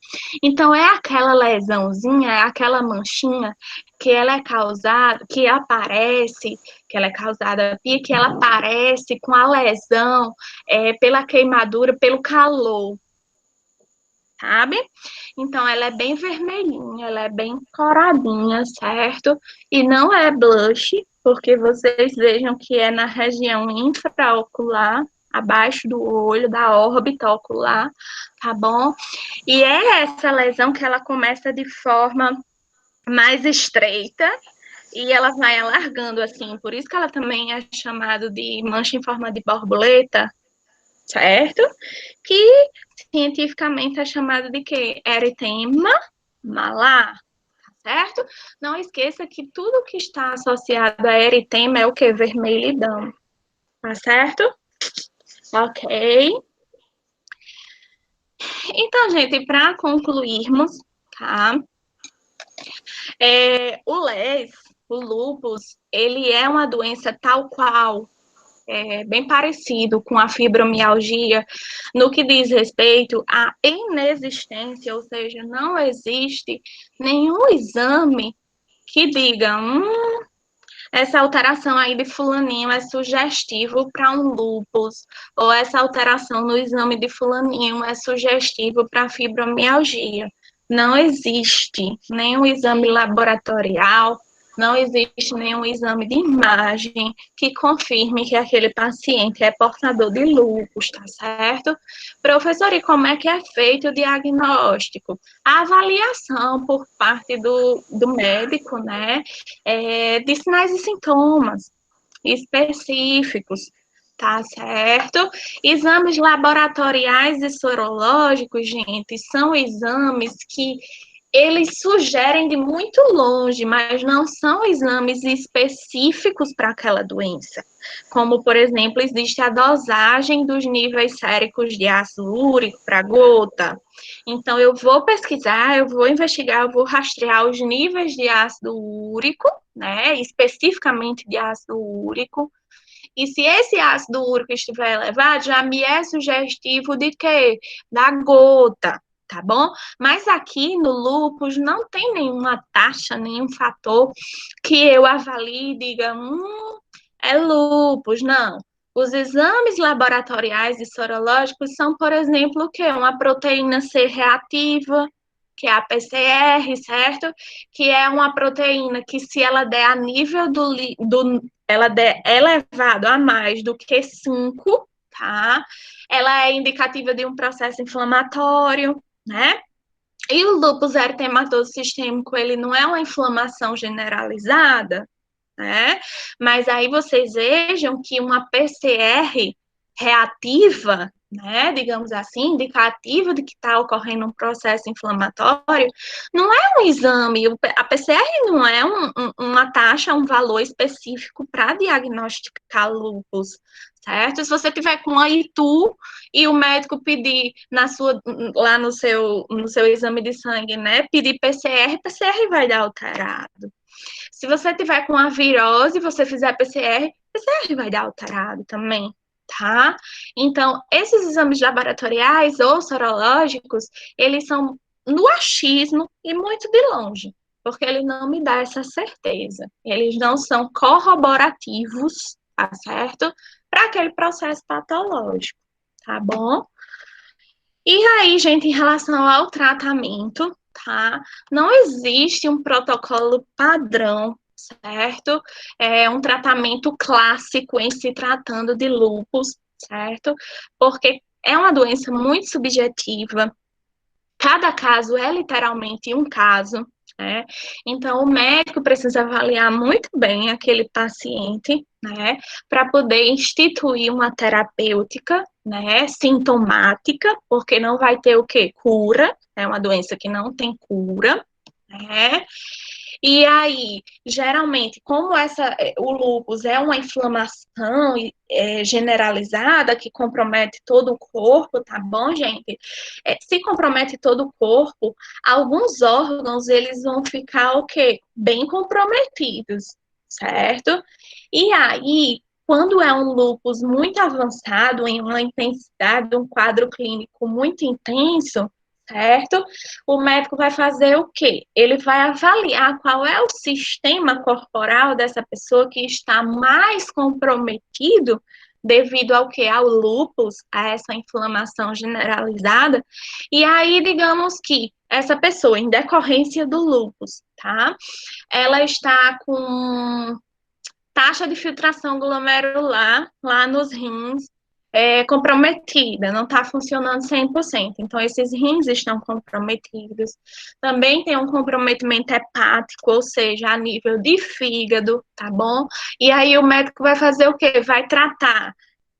Então, é aquela lesãozinha, é aquela manchinha que ela é causada, que aparece, que ela é causada e que ela aparece com a lesão pela queimadura, pelo calor. Sabe? Então, ela é bem vermelhinha, ela é bem coradinha, certo? E não é blush, porque vocês vejam que é na região infraocular, abaixo do olho, da órbita ocular, tá bom? E é essa lesão que ela começa de forma mais estreita e ela vai alargando assim, por isso que ela também é chamada de mancha em forma de borboleta, certo? Que cientificamente é chamado de quê? Eritema malar, tá certo? Não esqueça que tudo que está associado a eritema é o quê? Vermelhidão, tá certo? Ok. Então, gente, para concluirmos, tá? O LES, o lúpus, ele é uma doença tal qual, bem parecido com a fibromialgia, no que diz respeito à inexistência, ou seja, não existe nenhum exame que diga, essa alteração aí de fulaninho é sugestivo para um lúpus, ou essa alteração no exame de fulaninho é sugestivo para fibromialgia. Não existe nenhum exame laboratorial, não existe nenhum exame de imagem que confirme que aquele paciente é portador de lúpus, tá certo? Professor, e como é que é feito o diagnóstico? A avaliação por parte do médico, né, de sinais e sintomas específicos, tá certo? Exames laboratoriais e sorológicos, gente, são exames que eles sugerem de muito longe, mas não são exames específicos para aquela doença. Como, por exemplo, existe a dosagem dos níveis séricos de ácido úrico para gota. Então, eu vou pesquisar, eu vou investigar, eu vou rastrear os níveis de ácido úrico, né, especificamente de ácido úrico. E se esse ácido úrico estiver elevado, já me é sugestivo de quê? Da gota, tá bom? Mas aqui no lúpus não tem nenhuma taxa, nenhum fator que eu avalie e diga, é lúpus, não. Os exames laboratoriais e sorológicos são, por exemplo, o quê? Uma proteína C reativa, que é a PCR, certo? Que é uma proteína que, se ela der a nível ela der elevado a mais do que 5, tá? Ela é indicativa de um processo inflamatório, né? E o lúpus eritematoso sistêmico, ele não é uma inflamação generalizada, né? Mas aí vocês vejam que uma PCR reativa, né, digamos assim, indicativa de que está ocorrendo um processo inflamatório, não é um exame, a PCR não é uma taxa, um valor específico para diagnosticar lúpus, certo? Se você tiver com a ITU e o médico pedir lá no seu exame de sangue, né, pedir PCR vai dar alterado. Se você tiver com a virose, você fizer PCR vai dar alterado também, tá? Então, esses exames laboratoriais ou sorológicos, eles são no achismo e muito de longe, porque ele não me dá essa certeza. Eles não são corroborativos, tá certo? Para aquele processo patológico, tá bom? E aí, gente, em relação ao tratamento, tá? Não existe um protocolo padrão, certo? É um tratamento clássico em se tratando de lúpus, certo? Porque é uma doença muito subjetiva. Cada caso é literalmente um caso, né? Então, o médico precisa avaliar muito bem aquele paciente, né? Para poder instituir uma terapêutica, né? Sintomática, porque não vai ter o quê? Cura, é uma doença que não tem cura, né? E aí, geralmente, como o lúpus é uma inflamação generalizada que compromete todo o corpo, tá bom, gente? Se compromete todo o corpo, alguns órgãos, eles vão ficar, o quê? Bem comprometidos, certo? E aí, quando é um lúpus muito avançado, em uma intensidade, um quadro clínico muito intenso, certo? O médico vai fazer o quê? Ele vai avaliar qual é o sistema corporal dessa pessoa que está mais comprometido devido ao que? Ao lúpus, a essa inflamação generalizada. E aí, digamos que essa pessoa, em decorrência do lúpus, tá? Ela está com taxa de filtração glomerular lá nos rins comprometida, não está funcionando 100%. Então, esses rins estão comprometidos. Também tem um comprometimento hepático, ou seja, a nível de fígado, tá bom? E aí o médico vai fazer o quê? Vai tratar.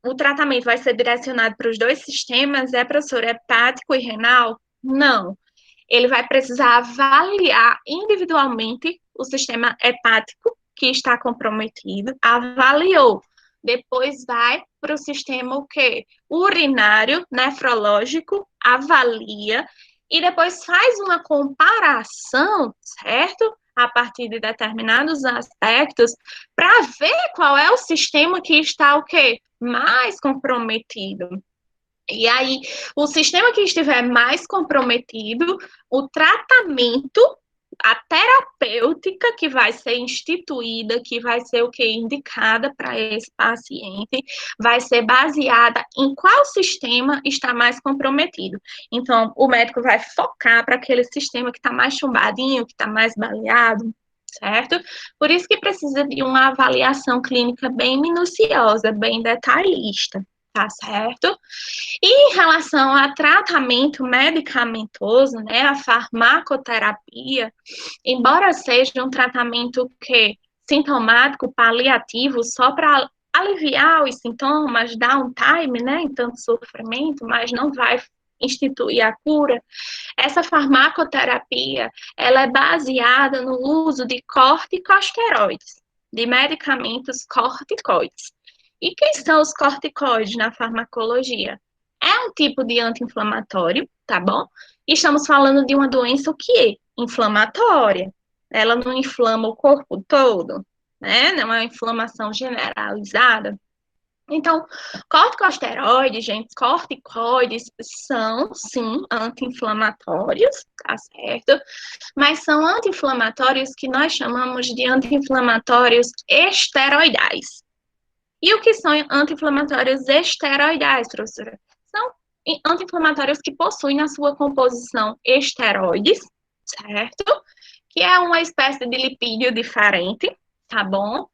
O tratamento vai ser direcionado para os dois sistemas, professor, hepático e renal? Não. Ele vai precisar avaliar individualmente o sistema hepático, que está comprometido, avaliou. Depois vai para o sistema o quê? Urinário, nefrológico, avalia, e depois faz uma comparação, certo? A partir de determinados aspectos, para ver qual é o sistema que está o quê? Mais comprometido. E aí, o sistema que estiver mais comprometido, o tratamento, a terapêutica que vai ser instituída, que vai ser o que indicada para esse paciente, vai ser baseada em qual sistema está mais comprometido. Então, o médico vai focar para aquele sistema que está mais chumbadinho, que está mais baleado, certo? Por isso que precisa de uma avaliação clínica bem minuciosa, bem detalhista, tá certo? E em relação a tratamento medicamentoso, né, a farmacoterapia, embora seja um tratamento sintomático, paliativo, só para aliviar os sintomas, dar um time, né, em tanto sofrimento, mas não vai instituir a cura, essa farmacoterapia, ela é baseada no uso de corticosteroides, de medicamentos corticoides. E quem são os corticoides na farmacologia? É um tipo de anti-inflamatório, tá bom? E estamos falando de uma doença o que é? Inflamatória. Ela não inflama o corpo todo, né? Não é uma inflamação generalizada. Então, corticosteroides, gente, corticoides são, sim, anti-inflamatórios, tá certo? Mas são anti-inflamatórios que nós chamamos de anti-inflamatórios esteroidais. E o que são anti-inflamatórios esteroidais, professora? São anti-inflamatórios que possuem na sua composição esteroides, certo? Que é uma espécie de lipídio diferente, tá bom?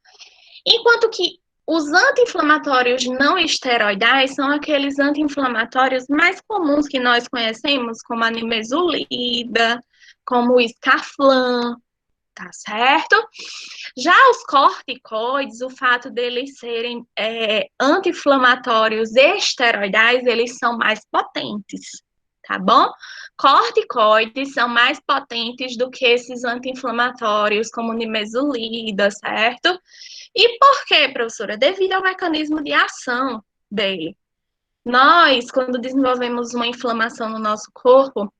Enquanto que os anti-inflamatórios não esteroidais são aqueles anti-inflamatórios mais comuns que nós conhecemos, como a nimesulida, como o Scaflan, tá certo? Já os corticoides, o fato deles serem anti-inflamatórios esteroidais, eles são mais potentes, tá bom? Corticoides são mais potentes do que esses anti-inflamatórios, como nimesulida, certo? E por quê, professora? Devido ao mecanismo de ação dele. Nós, quando desenvolvemos uma inflamação no nosso corpo,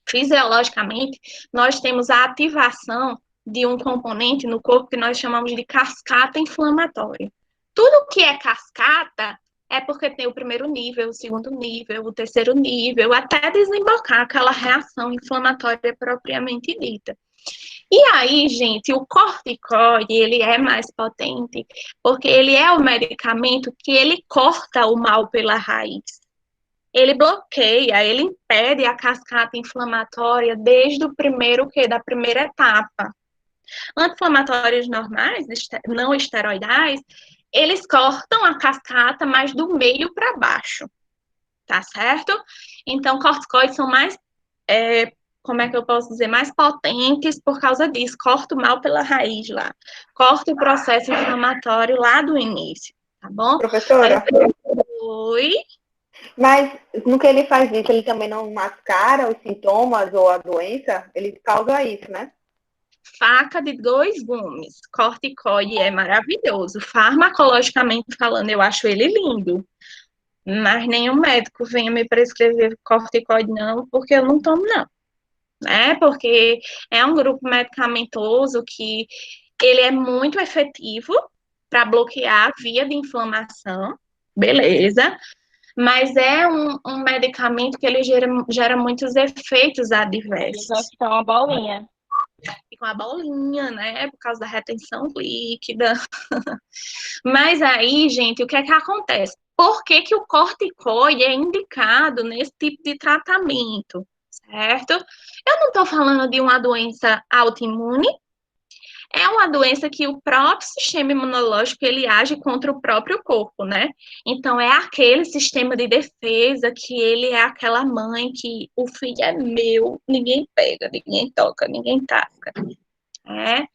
fisiologicamente, nós temos a ativação de um componente no corpo que nós chamamos de cascata inflamatória. Tudo que é cascata é porque tem o primeiro nível, o segundo nível, o terceiro nível, até desembocar aquela reação inflamatória propriamente dita. E aí, gente, o corticoide, ele é mais potente, porque ele é o medicamento que ele corta o mal pela raiz. Ele bloqueia, ele impede a cascata inflamatória desde o primeiro da primeira etapa. Anti-inflamatórios normais, não esteroidais, eles cortam a cascata, mas do meio para baixo, tá certo? Então, corticoides são mais, como é que eu posso dizer, mais potentes por causa disso, corta o mal pela raiz lá, corta o processo inflamatório lá do início, tá bom? Professora? Oi? Mas no que ele faz isso, ele também não mascara os sintomas ou a doença? Ele causa isso, né? Faca de dois gumes. Corticoide é maravilhoso. Farmacologicamente falando, eu acho ele lindo. Mas nenhum médico venha me prescrever corticoide, não, porque eu não tomo, não. Né? Porque é um grupo medicamentoso que ele é muito efetivo para bloquear a via de inflamação, beleza? Mas é um medicamento que ele gera muitos efeitos adversos. Vai ficar uma bolinha. Com a bolinha, né? Por causa da retenção líquida. Mas aí, gente, o que é que acontece? Por que que o corticoide é indicado nesse tipo de tratamento, certo? Eu não estou falando de uma doença autoimune, é uma doença que o próprio sistema imunológico, ele age contra o próprio corpo, né? Então, é aquele sistema de defesa que ele é aquela mãe que o filho é meu, ninguém pega, ninguém toca, ninguém taca, né?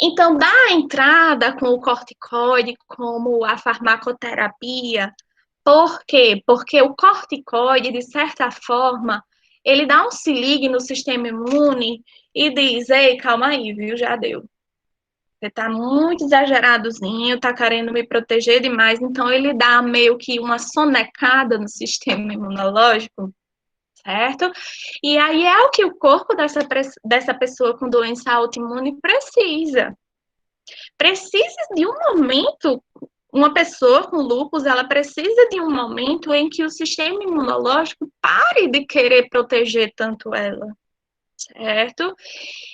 Então, dá a entrada com o corticoide como a farmacoterapia. Por quê? Porque o corticoide, de certa forma, ele dá um se ligue no sistema imune e diz, ei, calma aí, viu, já deu. Você tá muito exageradozinho, tá querendo me proteger demais, então ele dá meio que uma sonecada no sistema imunológico, certo? E aí é o que o corpo dessa pessoa com doença autoimune precisa. Precisa de um momento, uma pessoa com lúpus, ela precisa de um momento em que o sistema imunológico pare de querer proteger tanto ela, certo?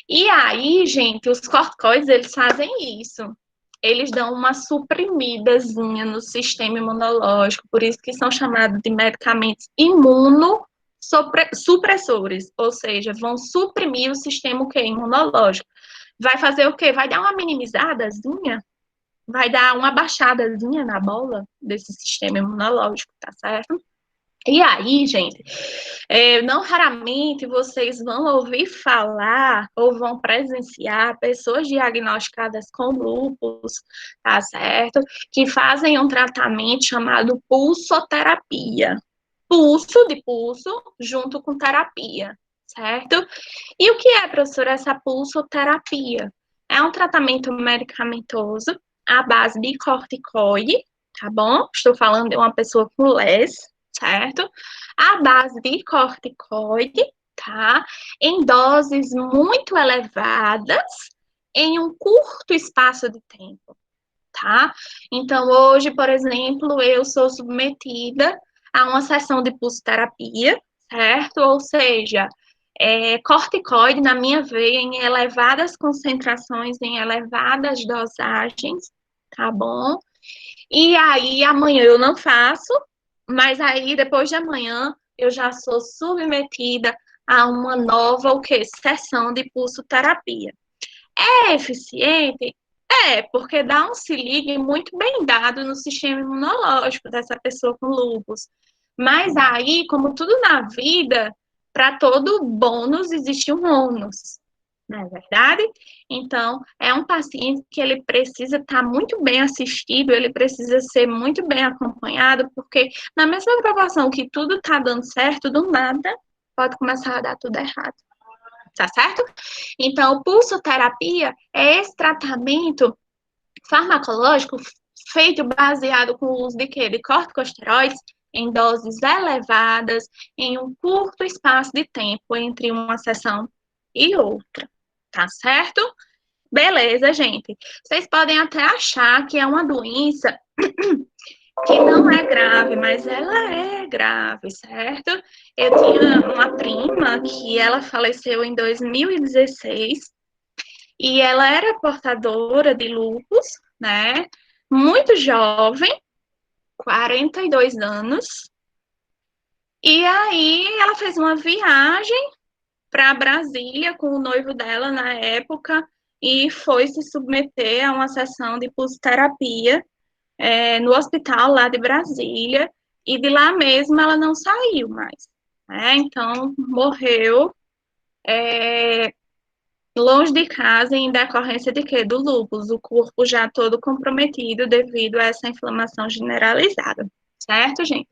E aí, gente, os corticoides, eles fazem isso. Eles dão uma suprimidazinha no sistema imunológico, por isso que são chamados de medicamentos imunossupressores, ou seja, vão suprimir o sistema imunológico. vai fazer o quê? Vai dar uma minimizadazinha, vai dar uma baixadazinha na bola desse sistema imunológico, tá certo? E aí, gente, não raramente vocês vão ouvir falar ou vão presenciar pessoas diagnosticadas com lúpus, tá certo? Que fazem um tratamento chamado pulsoterapia. Pulso de pulso junto com terapia, certo? E o que é, professora, essa pulsoterapia? É um tratamento medicamentoso à base de corticoide, tá bom? Estou falando de uma pessoa com LES, certo? À base de corticoide, tá? Em doses muito elevadas, em um curto espaço de tempo, tá? Então, hoje, por exemplo, eu sou submetida a uma sessão de pulsoterapia, certo? Ou seja, corticoide na minha veia em elevadas concentrações, em elevadas dosagens, tá bom? E aí, amanhã eu não faço, mas aí, depois de amanhã, eu já sou submetida a uma nova, o quê? Sessão de pulsoterapia. É eficiente? Porque dá um se ligue muito bem dado no sistema imunológico dessa pessoa com lúpus. Mas aí, como tudo na vida, para todo bônus existe um ônus, não é verdade? Então, é um paciente que ele precisa estar muito bem assistido, ele precisa ser muito bem acompanhado, porque na mesma proporção que tudo está dando certo, do nada pode começar a dar tudo errado. Tá certo? Então, pulsoterapia é esse tratamento farmacológico feito baseado com o uso de quê? De corticosteroides em doses elevadas, em um curto espaço de tempo entre uma sessão e outra. Tá certo? Beleza, gente. Vocês podem até achar que é uma doença que não é grave, mas ela é grave, certo? Eu tinha uma prima que ela faleceu em 2016 e ela era portadora de lúpus, né? Muito jovem, 42 anos. E aí ela fez uma viagem para Brasília com o noivo dela na época e foi se submeter a uma sessão de pulsoterapia no hospital lá de Brasília, e de lá mesmo ela não saiu mais, né? Então, morreu longe de casa em decorrência de quê? Do lúpus, o corpo já todo comprometido devido a essa inflamação generalizada, certo, gente?